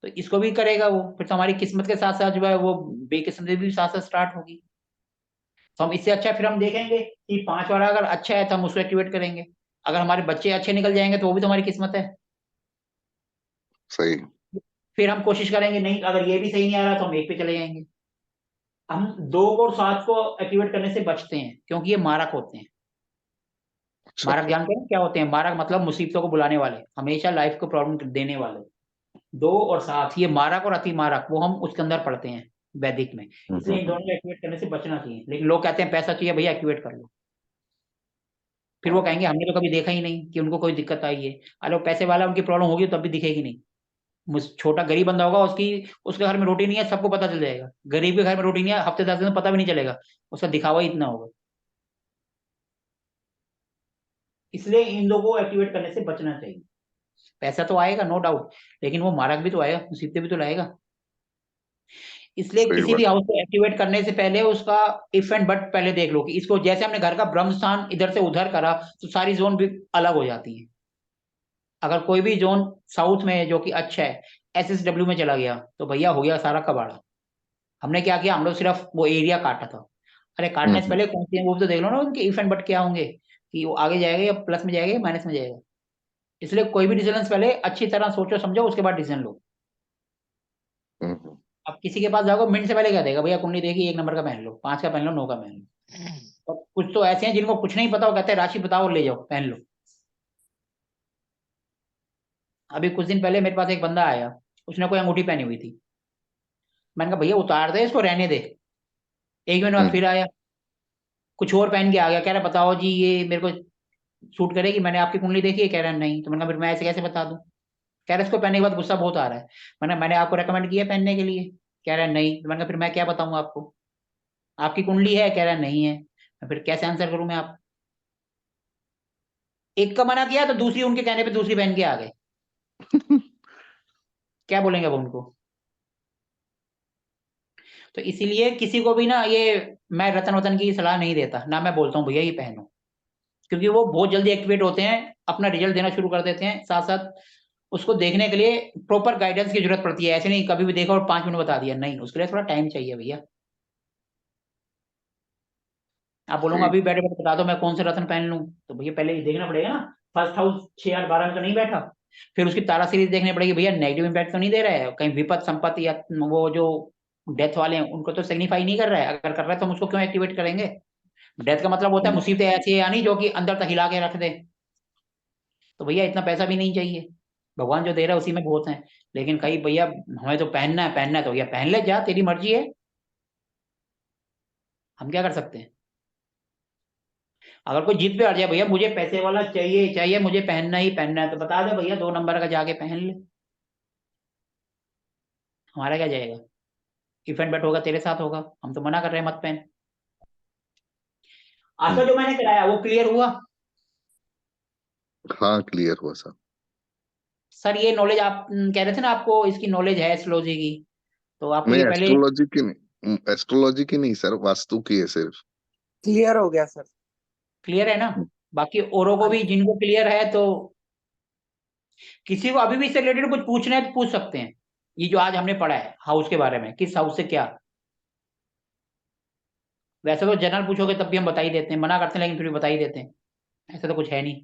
तो इसको भी करेगा वो, फिर तो हमारी किस्मत के साथ साथ जो है वो बेकिस्मती भी साथ साथ स्टार्ट होगी। तो हम इससे अच्छा फिर हम देखेंगे कि 5 वाला अगर अच्छा है तो हम उसको एक्टिवेट करेंगे। अगर हमारे बच्चे अच्छे निकल जाएंगे तो वो भी तो हमारी किस्मत है। सही। फिर हम कोशिश करेंगे, नहीं अगर ये भी सही नहीं आ रहा तो हम 1 पे चले जाएंगे। हम 2 और 7 को एक्टिवेट करने से बचते हैं क्योंकि ये मारक होते हैं। अच्छा। मारक जानते हैं क्या होते हैं? मारक मतलब मुसीबतों को बुलाने वाले, हमेशा लाइफ को प्रॉब्लम देने वाले। 2 और 7 ये मारक और अति मारक वो हम उसके अंदर पढ़ते हैं वैदिक में। इसलिए इन हम्म। दोनों को एक्टिवेट करने से बचना चाहिए। लेकिन लोग कहते हैं पैसा चाहिए भैया एक्टिवेट कर लो, फिर वो कहेंगे हमने तो कभी देखा ही नहीं कि उनको कोई दिक्कत आई है। अरे वो पैसे वाला उनकी प्रॉब्लम होगी तब भी दिखेगी नहीं। छोटा गरीब बंदा होगा, उसके घर में रोटी नहीं है सबको पता चल जाएगा। गरीब के घर में रोटी नहीं है हफ्ते 10 दिन में पता भी नहीं चलेगा, उसका दिखावा ही इतना होगा। इसलिए इन लोगों को एक्टिवेट करने से बचना चाहिए। पैसा तो आएगा नो डाउट, लेकिन वो मार्क भी तो आएगा, मुसीबतें भी तो लाएगा। इसलिए सही किसी भी बात। हाउस को एक्टिवेट करने से पहले उसका इफ एंड बट पहले देख लो कि इसको, जैसे हमने घर का ब्रह्म स्थान इधर से उधर करा तो सारी जोन भी अलग हो जाती है। अगर कोई भी जोन साउथ में है जो कि अच्छा है, SSW में चला गया, तो भैया हो गया सारा कबाड़ा। हमने क्या किया, हम लोग सिर्फ वो एरिया काटा था। अरे काटने से हम्म पहले कौन सी है वो भी तो देख लो ना, उनके इफ एंड बट क्या होंगे, कि वो आगे जाएगा या प्लस में जाएगा या माइनस में जाएगा। इसलिए कोई भी डिसीजन पहले अच्छी तरह सोचो समझो, उसके बाद डिसीजन लो। हम्म अब किसी के पास जाओगे, मिनट से पहले क्या देगा, भैया कुंडली देखी 1 नंबर का पहन लो, 5 का पहन लो, 9 का पहन लो। और कुछ तो ऐसे हैं जिनको कुछ नहीं पता, वो कहते हैं राशि बताओ और ले जाओ पहन लो। अभी कुछ दिन पहले मेरे पास एक बंदा आया, उसने कोई अंगूठी पहनी हुई थी। मैंने कहा भैया उतार दे इसको, रहने दे। 1 महीने बाद हम्म फिर आया, कुछ और पहन के आ गया, कह रहा बताओ जी ये मेरे को सूट करेगी, मैंने आपकी कुंडली देखी है, कह रहा है नहीं। तो मैंने कहा फिर मैं ऐसे कैसे बता दूं। कह रहा इसको पहनने के बाद गुस्सा बहुत आ रहा है। मैंने आपको रेकमेंड किया पहनने के लिए, कह रहा है नहीं। तो मैंने कहा फिर मैं क्या बताऊं आपको, आपकी कुंडली है, कह रहा है नहीं है। फिर कैसे आंसर करूं मैं आप। एक का मना किया तो दूसरी उनके कहने पे दूसरी पहन के आ गए। क्या बोलेंगे अब उनको। तो इसीलिए किसी को भी ना ये, मैं रतन वतन की सलाह नहीं देता ना, मैं बोलता हूँ भैया ये पहनो। क्योंकि वो बहुत जल्दी एक्टिवेट होते हैं, अपना रिजल्ट देना शुरू कर देते हैं, साथ साथ उसको देखने के लिए प्रॉपर गाइडेंस की जरूरत पड़ती है। ऐसे नहीं कभी भी देखा और 5 मिनट बता दिया, नहीं, उसके लिए थोड़ा टाइम चाहिए भैया। आप बोलूंगा ठीक। अभी बैठे बैठे बता दो मैं कौन से रत्न पहन लूं, तो भैया पहले ये देखना पड़ेगा ना। फर्स्ट हाउस 6 8 12 में तो नहीं बैठा। फिर उसकी तारा सीरीज देखनी पड़ेगी, भैया नेगेटिव इंपैक्ट तो नहीं दे रहा है कहीं, विपत संपत्ति या वो जो डेथ वाले हैं उनको तो सिग्निफाई नहीं कर रहा है। अगर कर रहा है तो हम उसको क्यों एक्टिवेट करेंगे। डेथ का मतलब होता है हम्म मुसीबतें ऐसी है आनी जो कि अंदर तक हिला के रख दे। तो भैया इतना पैसा भी नहीं चाहिए, भगवान जो दे रहा है उसी में बहुत है। लेकिन कहीं भैया हमें तो पहनना है तो भैया पहन ले, जा तेरी मर्जी है, हम क्या कर सकते हैं। अगर कोई जिद पे अड़ जाए भैया मुझे पैसे वाला चाहिए चाहिए, मुझे पहनना ही पहनना है, तो बता दे भैया 2 नंबर का जाके पहन ले, हमारा क्या जाएगा। इफ एंड बट होगा तेरे साथ होगा, हम तो मना कर रहे हैं मत पहन। आजकल हम्म। जो मैंने कराया वो क्लियर हुआ। हाँ, क्लियर हुआ सर। सर ये नॉलेज आप कह रहे थे ना आपको इसकी नॉलेज है एस्ट्रोलॉजी की, तो आपको नहीं, ये पहले एस्ट्रोलॉजी की नहीं, एस्ट्रोलॉजी की नहीं सर, वास्तु की है सिर्फ। क्लियर हो गया सर। क्लियर है ना। हम्म बाकी औरों को हाँ भी जी। जिनको क्लियर है, तो किसी को अभी भी इससे रिलेटेड कुछ पूछना है तो पूछ सकते हैं। ये जो आज हमने पढ़ा है हाउस के बारे में, किस हाउस से क्या, वैसे तो जनरल पूछोगे तब भी हम बता ही देते हैं, मना करते हैं लेकिन फिर भी बता ही देते हैं, ऐसा तो कुछ है नहीं।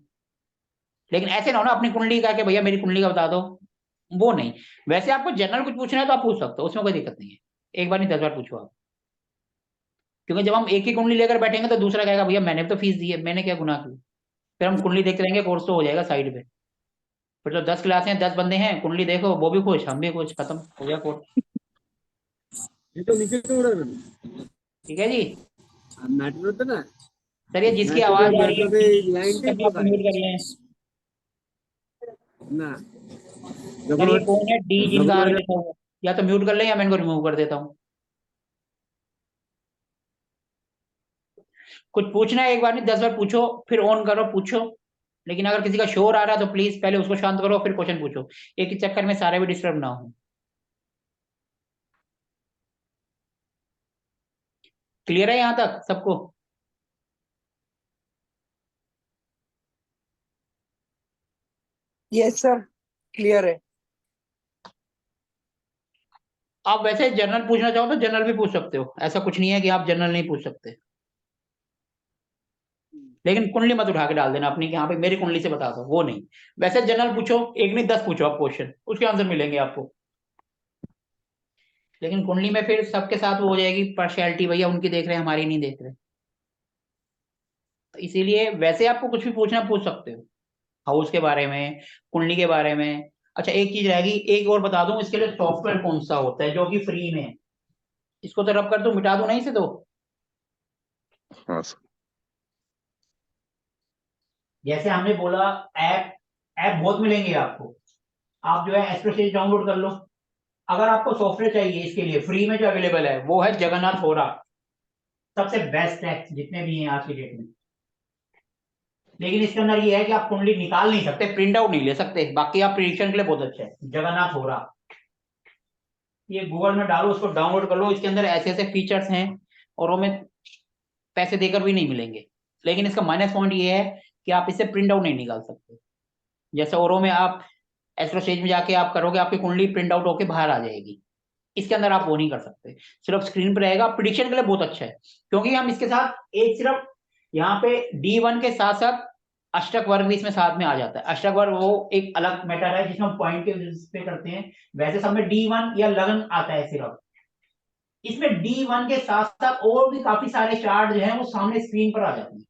लेकिन ऐसे ना हो ना अपनी कुंडली का कि भैया मेरी कुंडली का बता दो, वो नहीं। वैसे आपको जनरल कुछ पूछना है तो आप पूछ सकते हो, उसमें कोई दिक्कत नहीं है। एक बार नहीं 10 बार पूछो आप। क्योंकि जब हम एक ही कुंडली लेकर बैठेंगे तो दूसरा कहेगा भैया मैंने भी तो फीस दी है, मैंने क्या गुनाह किया। फिर हम कुंडली देखते रहेंगे, कोर्स तो हो जाएगा साइड पे। फिर तो 10 क्लास हैं, 10 बंदे हैं, कुंडली देखो वो भी खुश हम भी खुश, खत्म हो गया कोर्स। ये तो नीचे क्यों उड़ा रहा ठीक है जी। है मैटर होता ना सर ये जिसकी मैटर आवाज पे आ रही है मैटर पे लाइन प्लीज टी अपने आप को पकाए म्यूट कर लें। ना सर ये जबरदस्त कौन है डी जिनका आगे जबरदस्त लिखा हुआ है? या तो म्यूट कर लें या मैं इनको रिमूव कर देता हूँ। कुछ पूछना है एक बार नहीं 10 बार पूछो, फिर ऑन करो पूछो। लेकिन अगर किसी का शोर आ रहा है तो प्लीज पहले उसको शांत करो फिर क्वेश्चन पूछो, एक ही चक्कर में सारे भी डिस्टर्ब ना हो। क्लियर है यहाँ तक सबको। यस सर, क्लियर है। आप वैसे जनरल पूछना चाहो तो जनरल भी पूछ सकते हो, ऐसा कुछ नहीं है कि आप जनरल नहीं पूछ सकते। लेकिन कुंडली मत उठा के डाल देना अपनी कि हाँ भाई मेरी कुंडली से बता दो, वो नहीं। वैसे जनरल पूछो, एक नहीं 10 पूछो आप क्वेश्चन, उसके आंसर मिलेंगे आपको। लेकिन कुंडली में फिर सबके साथ वो हो जाएगी पार्शियलिटी, भैया उनकी देख रहे हैं हमारी नहीं देख रहे। तो इसीलिए वैसे आपको कुछ भी पूछना पूछ सकते हो, हाउस के बारे में, कुंडली के बारे में। अच्छा एक चीज रहेगी, एक और बता दूं, इसके लिए सॉफ्टवेयर कौन सा होता है जो कि फ्री में है। इसको तो रब कर दूं, मिटा दूं नहीं से तो। हाँ सर। जैसे हमने बोला ऐप, ऐप बहुत मिलेंगे आपको। आप जो है एस्ट्रोसेज डाउनलोड कर लो। अगर आपको सॉफ्टवेयर चाहिए इसके लिए फ्री में जो अवेलेबल है वो है जगन्नाथ होरा। सबसे बेस्ट है जितने भी हैं आज की डेट में। लेकिन इसके अंदर ये है कि आप कुंडली निकाल नहीं सकते, प्रिंट आउट नहीं ले सकते, बाकी आप प्रिडिक्शन के लिए बहुत अच्छे है जगन्नाथ होरा। ये गूगल में डालो, उसको डाउनलोड कर लो, इसके अंदर ऐसे ऐसे फीचर्स हैं और वो में पैसे देकर भी नहीं मिलेंगे। लेकिन इसका माइनस पॉइंट ये है कि आप इससे प्रिंट आउट नहीं निकाल सकते। जैसे औरों में आप एस्ट्रो सेज में जाके आप करोगे, आपकी कुंडली प्रिंट आउट होके बाहर आ जाएगी। इसके अंदर आप वो नहीं कर सकते, सिर्फ स्क्रीन पर रहेगा। प्रिडिक्शन के लिए बहुत अच्छा है, क्योंकि हम इसके साथ एक सिर्फ यहाँ पे D1 के साथ साथ अष्टक वर्ग भी इसमें साथ में आ जाता है। अष्टक वर्ग वो एक अलग मैटर है जिसमें हम पॉइंट के बेसिस पे करते हैं, वैसे सब में D1 या लगन आता है सिर्फ। इसमें D1 के साथ साथ और भी काफी सारे चार्ट जो है वो सामने स्क्रीन पर आ जाते हैं।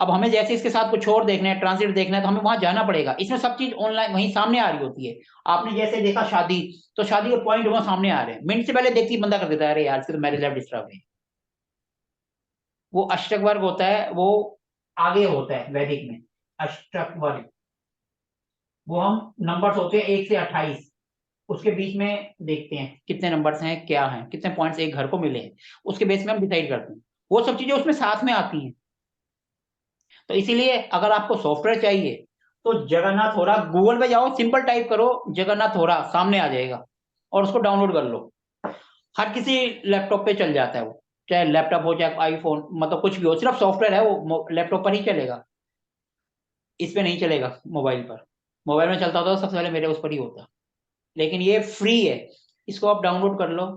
अब हमें जैसे इसके साथ कुछ और देखना है, ट्रांसलेट देखना है, तो हमें वहां जाना पड़ेगा। इसमें सब चीज ऑनलाइन वहीं सामने आ रही होती है। आपने जैसे देखा शादी, तो शादी के पॉइंट वहां सामने आ रहे हैं, मिनट से पहले देखती बंदा कर देता है, अरे यार इसके तो मैरिज लाइफ डिस्टर्ब है। वो अष्टक वर्ग होता है, वो आगे होता है वैदिक में। अष्टक वर्ग वो हम नंबर्स होते हैं 1 से 28, उसके बीच में देखते हैं कितने नंबर्स हैं, क्या हैं, कितने पॉइंट्स एक घर को मिले हैं, उसके बेस में हम डिसाइड करते हैं। वो सब चीजें उसमें साथ में आती हैं। तो इसीलिए अगर आपको सॉफ्टवेयर चाहिए तो जगन्नाथ होरा, गूगल पे जाओ, सिंपल टाइप करो जगन्नाथ होरा, सामने आ जाएगा, और उसको डाउनलोड कर लो। हर किसी लैपटॉप पे चल जाता है वो, चाहे लैपटॉप हो चाहे आईफोन, मतलब कुछ भी हो, सिर्फ सॉफ्टवेयर है वो लैपटॉप पर ही चलेगा, इस पे नहीं चलेगा। मोबाइल पर, मोबाइल में चलता होता तो सबसे पहले मेरे उस पर ही होता, लेकिन ये फ्री है, इसको आप डाउनलोड कर लो।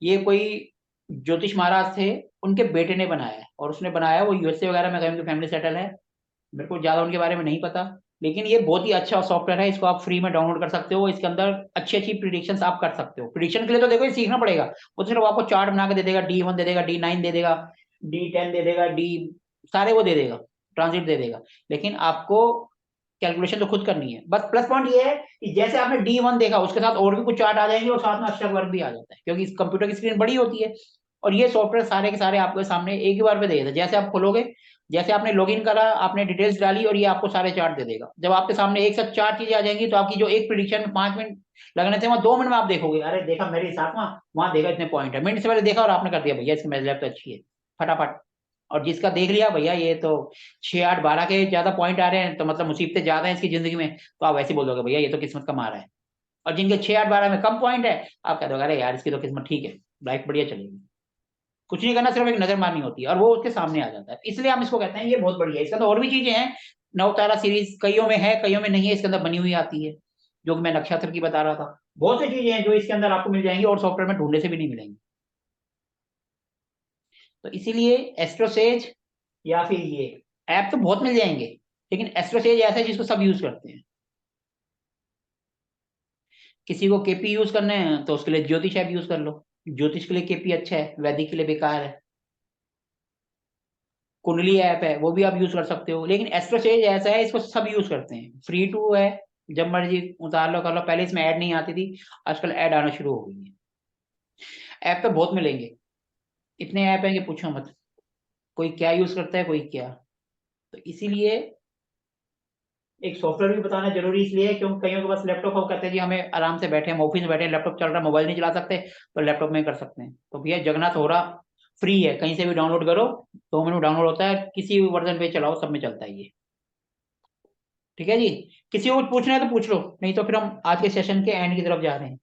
ये कोई ज्योतिष महाराज थे, उनके बेटे ने बनाया है, और उसने बनाया, वो यूएसए वगैरह में गए, उनकी फैमिली सेटल है। मेरे को ज्यादा उनके बारे में नहीं पता, लेकिन ये बहुत ही अच्छा सॉफ्टवेयर है, इसको आप फ्री में डाउनलोड कर सकते हो। इसके अंदर अच्छी अच्छी प्रिडिक्शंस आप कर सकते हो। प्रिडिक्शन के लिए तो देखो ये सीखना पड़ेगा, वो सिर्फ आपको चार्ट बना के दे देगा, D1 दे देगा, D9 दे देगा, D10 दे देगा, डी सारे वो दे देगा, ट्रांजिट दे देगा, लेकिन आपको कैलकुलेशन तो खुद करनी है। बस प्लस पॉइंट ये है कि जैसे आपने D1 देखा, उसके साथ और भी कुछ चार्ट आ जाएंगे, और साथ में अष्टक वर्ग भी आ जाता है, क्योंकि इस कंप्यूटर की स्क्रीन बड़ी होती है, और ये सॉफ्टवेयर सारे के सारे आपके सामने एक ही बार पे दे देता है। जैसे आप खोलोगे, जैसे आपने लॉगिन करा, आपने डिटेल्स डाली, और ये आपको सारे चार्ट दे देगा। जब आपके सामने एक साथ 4 चीजें आ जाएंगी, तो आपकी जो एक प्रिडिक्शन में 5 मिनट लगने थे, वहां 2 मिनट में आप देखोगे, अरे देखा मेरे हिसाब में वहां देखा इतने पॉइंट है, मिनट से पहले देखा और आपने कर दिया, भैया इसकी मैच लैब तो अच्छी है, फटाफट। और जिसका देख लिया भैया ये तो 6 8 12 के ज्यादा पॉइंट आ रहे हैं, तो मतलब मुसीबतें ज्यादा हैं इसकी जिंदगी में, तो आप वैसे बोल दोगे भैया ये तो किस्मत का मारा है। और जिनके 6 8 12 में कम पॉइंट है, आप कह दोगे अरे यार इसकी तो किस्मत ठीक है, लाइफ बढ़िया चलेगी। कुछ नहीं करना, सिर्फ एक नजर मारनी होती है, और वो उसके सामने आ जाता है। इसलिए हम इसको कहते हैं ये बहुत बढ़िया है। इसके अंदर और भी चीजें हैं, नवतारा सीरीज कईयों में है, कईयों में नहीं है, इसके अंदर बनी हुई आती है, जो कि मैं नक्षत्र की बता रहा था। बहुत सी चीजें हैं जो इसके अंदर आपको मिल जाएंगी, और सॉफ्टवेयर में ढूंढने से भी नहीं मिलेंगी। तो इसीलिए एस्ट्रोसेज या फिर ये ऐप तो बहुत मिल जाएंगे, लेकिन एस्ट्रोसेज ऐसा है जिसको सब यूज करते हैं। किसी को केपी यूज करना है तो उसके लिए ज्योतिष ऐप यूज कर लो, ज्योतिष के लिए केपी अच्छा है, वैदिक के लिए बेकार है। कुंडली ऐप है, वो भी आप यूज कर सकते हो, लेकिन एस्ट्रोसेज ऐसा है इसको सब यूज करते हैं, फ्री टू है, जब मर्जी उतार लो कर लो। पहले इसमें ऐड नहीं आती थी, आजकल ऐड आना शुरू हो गई है। ऐप तो बहुत मिलेंगे, इतने ऐप हैं कि पूछो मत, कोई क्या यूज करता है, कोई क्या। तो इसीलिए एक सॉफ्टवेयर भी बताना जरूरी इसलिए है क्योंकि कईयों के पास लैपटॉप हो, कहते हैं जी हमें आराम से बैठे, हम ऑफिस में बैठे, लैपटॉप चल रहा है, मोबाइल नहीं चला सकते, तो लैपटॉप में कर सकते हैं। तो भैया जगन्नाथ होरा फ्री है, कहीं से भी डाउनलोड करो, 2 मिनट में डाउनलोड होता है, किसी भी वर्जन पे चलाओ, सब में चलता है ये। ठीक है जी, किसी को कुछ पूछना है तो पूछ लो, नहीं तो फिर हम आज के सेशन के एंड की तरफ जा रहे हैं।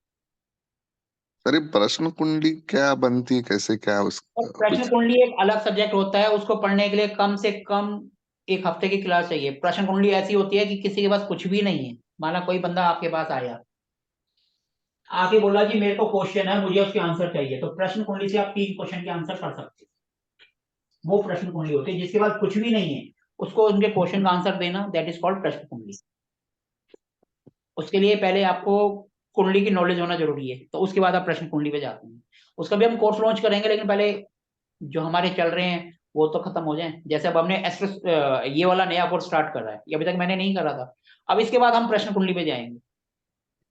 सर ये प्रश्न कुंडली क्या बनती है, कैसे, क्या उस और प्रश्न कुछ? कुंडली एक अलग सब्जेक्ट होता है, उसको पढ़ने के लिए कम से कम 1 हफ्ते की क्लास चाहिए। प्रश्न कुंडली ऐसी होती है कि किसी के पास कुछ भी नहीं है, माना कोई बंदा आपके पास आया, आके बोला जी मेरे को क्वेश्चन है, मुझे उसके आंसर चाहिए, तो प्रश्न कुंडली से आप 3 क्वेश्चन के आंसर कर सकते हो। वो प्रश्न कुंडली होती है। जिसके पास कुछ भी नहीं है, उसको उनके क्वेश्चन का आंसर देना, दैट इज कॉल्ड प्रश्न कुंडली। उसके लिए पहले आपको कुंडली की नॉलेज होना जरूरी है, तो उसके बाद आप प्रश्न कुंडली पे जाते हैं। उसका भी हम कोर्स लॉन्च करेंगे, लेकिन पहले जो हमारे चल रहे हैं वो तो खत्म हो जाए। जैसे अब हमने एस्ट्रो ये वाला नया कोर्स स्टार्ट कर रहा है, ये अभी तक मैंने नहीं करा था। अब इसके बाद हम प्रश्न कुंडली पे जाएंगे,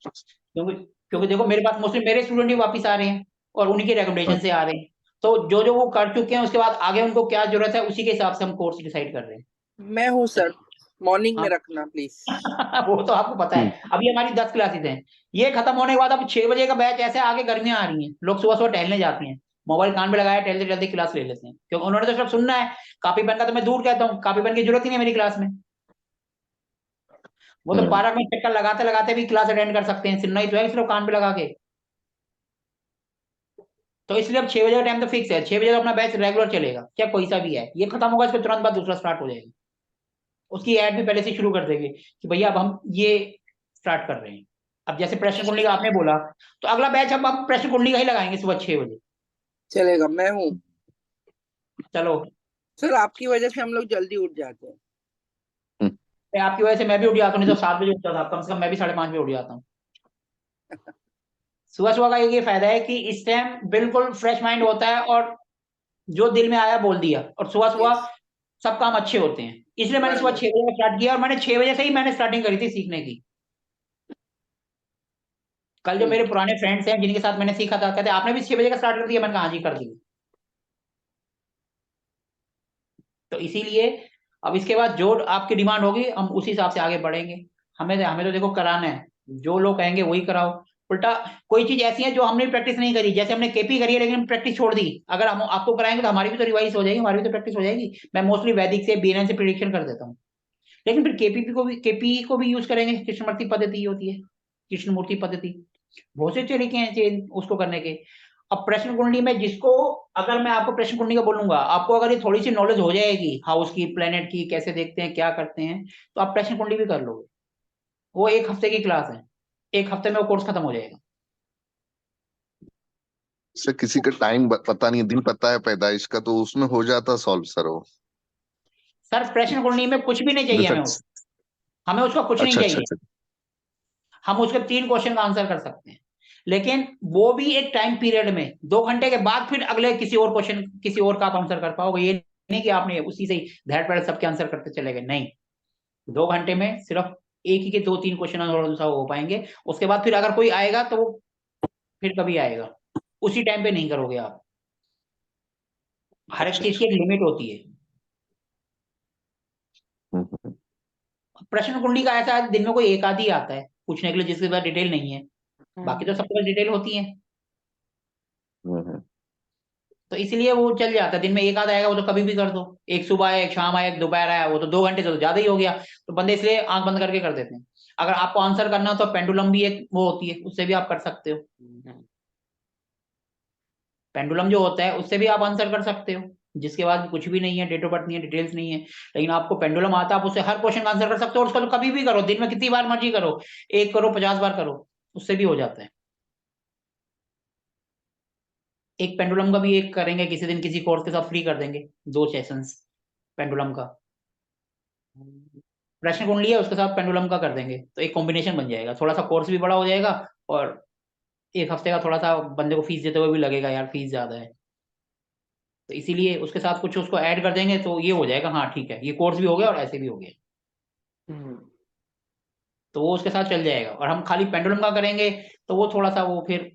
क्योंकि क्योंकि देखो मेरे पास मोस्टली मेरे स्टूडेंट ही वापस आ रहे हैं, और उन्हीं के रिकमेंडेशन से आ रहे हैं। तो जो जो वो कर चुके हैं, उसके बाद आगे उनको क्या जरूरत है, उसी के हिसाब से हम कोर्स डिसाइड कर रहे हैं। मैं हूँ सर, मॉर्निंग में हाँ। रखना प्लीज। वो तो आपको पता है, अभी हमारी 10 क्लासेस हैं, ये खत्म होने के बाद अब 6 बजे का बैच, ऐसे आगे गर्मियां आ रही हैं, लोग सुबह सुबह टहलने जाते हैं, मोबाइल कान पे लगाया, टहलते टहलते क्लास ले लेते हैं, क्योंकि उन्होंने तो सिर्फ सुनना है। कॉपी पेन का तो मैं दूर कहता हूँ, कॉपी पेन की जरूरत ही नहीं है मेरी क्लास में। वो तो पार्क में चक्कर लगाते लगाते भी क्लास अटेंड कर सकते हैं, सुनना ही तो है सिर्फ कान पे लगा के। तो इसलिए अब 6 बजे का टाइम तो फिक्स है, 6 बजे का अपना बैच रेगुलर चलेगा, क्या कोई सा भी है, ये खत्म होगा, इसके तुरंत बाद दूसरा स्टार्ट हो जाएगा। उसकी ऐड भी पहले से शुरू कर देंगे कि भैया अब हम ये स्टार्ट कर रहे हैं। अब जैसे प्रश्न कुंडली का आपने बोला, तो अगला बैच हम अब प्रश्न कुंडली का ही लगाएंगे सुबह 6 बजे। चलेगा, मैं हूँ चलो, सर, आपकी वजह से हम लोग जल्दी उठ जाते हैं। आपकी वजह से मैं भी उठ जाता हूँ, नहीं तो 7 बजे उठता था, कम से कम मैं भी 5:30 बजे उठ जाता हूँ। सुबह सुबह का ये फायदा है कि इस टाइम बिल्कुल फ्रेश माइंड होता है, और जो दिल में आया बोल दिया, और सुबह सुबह सब काम अच्छे होते हैं। इसलिए मैंने सुबह 6 बजे स्टार्ट किया, और मैंने 6 बजे से ही मैंने स्टार्टिंग करी थी सीखने की। कल जो मेरे पुराने फ्रेंड्स हैं जिनके साथ मैंने सीखा था, कहते आपने भी 6 बजे का स्टार्ट कर दिया। मैंने कहा हाँ जी, कर दिया। तो इसीलिए अब इसके बाद जो आपकी डिमांड होगी हम उसी हिसाब से आगे बढ़ेंगे। हमें तो देखो कराना है, जो लोग कहेंगे वही कराओ। उल्टा कोई चीज ऐसी है जो हमने प्रैक्टिस नहीं करी, जैसे हमने केपी करी है लेकिन प्रैक्टिस छोड़ दी, अगर हम आपको कराएंगे तो हमारी भी तो रिवाइज हो जाएगी, हमारी भी तो प्रैक्टिस हो जाएगी। मैं मोस्टली वैदिक से बीएनएन से प्रिडिक्शन कर देता हूँ, लेकिन फिर केपी को भी यूज करेंगे। कृष्णमूर्ति पद्धति होती है, कृष्णमूर्ति पद्धति, बहुत से तरीके हैं उसको करने के। अब प्रश्न कुंडली में जिसको, अगर मैं आपको प्रश्न कुंडली का बोलूंगा, आपको अगर ये थोड़ी सी नॉलेज हो जाएगी हाउस की, प्लेनेट की, कैसे देखते हैं, क्या करते हैं, तो आप प्रश्न कुंडली भी कर लोगे। वो 1 हफ्ते की क्लास है, 1 हफ्ते में वो कोर्स खत्म हो जाएगा। सर किसी का टाइम पता नहीं, दिन पता है पैदाइश का, तो उसमें हो जाता सॉल्व सर वो। सर प्रश्न कुंडली में कुछ भी नहीं चाहिए हमें, हमें उसका कुछ नहीं अच्छा अच्छा चाहिए। अच्छा। हम उसके 3 क्वेश्चन का आंसर कर सकते हैं, लेकिन वो भी एक टाइम पीरियड में 2 घंटे के बाद फिर अगले किसी और क्वेश्चन, किसी और का आप आंसर कर पाओगे। ये नहीं कि आपने उसी से ही धैर्य पैर सबके आंसर करते चले गए, नहीं। 2 घंटे में सिर्फ एक ही के 2-3 क्वेश्चन आंसर हो पाएंगे। उसके बाद फिर अगर कोई आएगा तो वो फिर कभी आएगा, उसी टाइम पे नहीं करोगे आप। हर एक चीज की एक लिमिट होती है। हम्म, प्रश्न कुंडली का ऐसा है, दिन में कोई एक आध ही आता है पूछने के लिए जिसके पास डिटेल नहीं है, बाकी तो सबके पास डिटेल होती है। हम्म। तो इसलिए वो चल जाता है, दिन में एक आधा आएगा वो तो कभी भी कर दो। एक सुबह आया, एक शाम आया, एक दोपहर आया, वो तो 2 घंटे से तो ज्यादा ही हो गया। तो बंदे इसलिए आंख बंद करके कर देते हैं। अगर आपको आंसर करना हो तो पेंडुलम भी एक वो होती है, उससे भी आप कर सकते हो। पेंडुलम जो होता है उससे भी आप आंसर कर सकते हो, जिसके बाद कुछ भी नहीं है, डेट ऑफ बर्थ नहीं है, डिटेल्स नहीं है, लेकिन आपको पेंडुलम आता है, आप उससे हर क्वेश्चन का आंसर कर सकते हो। और उसका तो कभी भी करो, दिन में कितनी बार मर्जी करो, 1 करो, 50 बार करो, उससे भी हो जाता है। एक पेंडुलम का भी एक करेंगे किसी दिन, किसी कोर्स के साथ फ्री कर देंगे 2 सेशंस पेंडुलम का। प्रश्न कुंडली है उसके साथ पेंडुलम का कर देंगे, तो एक कॉम्बिनेशन बन जाएगा, थोड़ा सा कोर्स भी बड़ा हो जाएगा, और 1 हफ्ते का थोड़ा सा बंदे को फीस देते हुए भी लगेगा यार फीस ज्यादा है, तो इसीलिए उसके साथ कुछ उसको ऐड कर देंगे तो ये हो जाएगा। हाँ ठीक है, ये कोर्स भी हो गया और ऐसे भी हो गया, तो वो उसके साथ चल जाएगा। और हम खाली पेंडुलम का करेंगे तो वो थोड़ा सा वो फिर,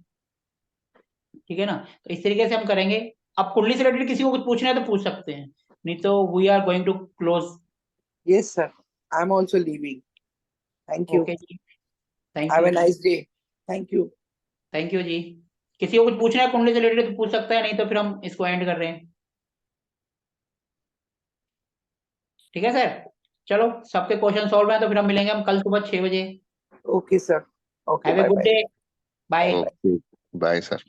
ठीक है ना। तो इस तरीके से हम करेंगे। अब कुंडली से रिलेटेड किसी को कुछ पूछना है तो पूछ सकते हैं, नहीं तो we are going to close. Yes, sir. I'm also leaving. Thank you. Okay ji, thank Have you, a nice day. Thank you. Thank you ji. किसी को कुछ पूछना है कुंडली से रिलेटेड तो पूछ सकता है, नहीं तो फिर हम इसको एंड कर रहे हैं। ठीक है सर, चलो सबके क्वेश्चन सॉल्व हैं, तो फिर हम मिलेंगे हम कल सुबह 6 बजे। Okay, sir. Okay, have a bye good bye. Day, bye. Okay bye sir.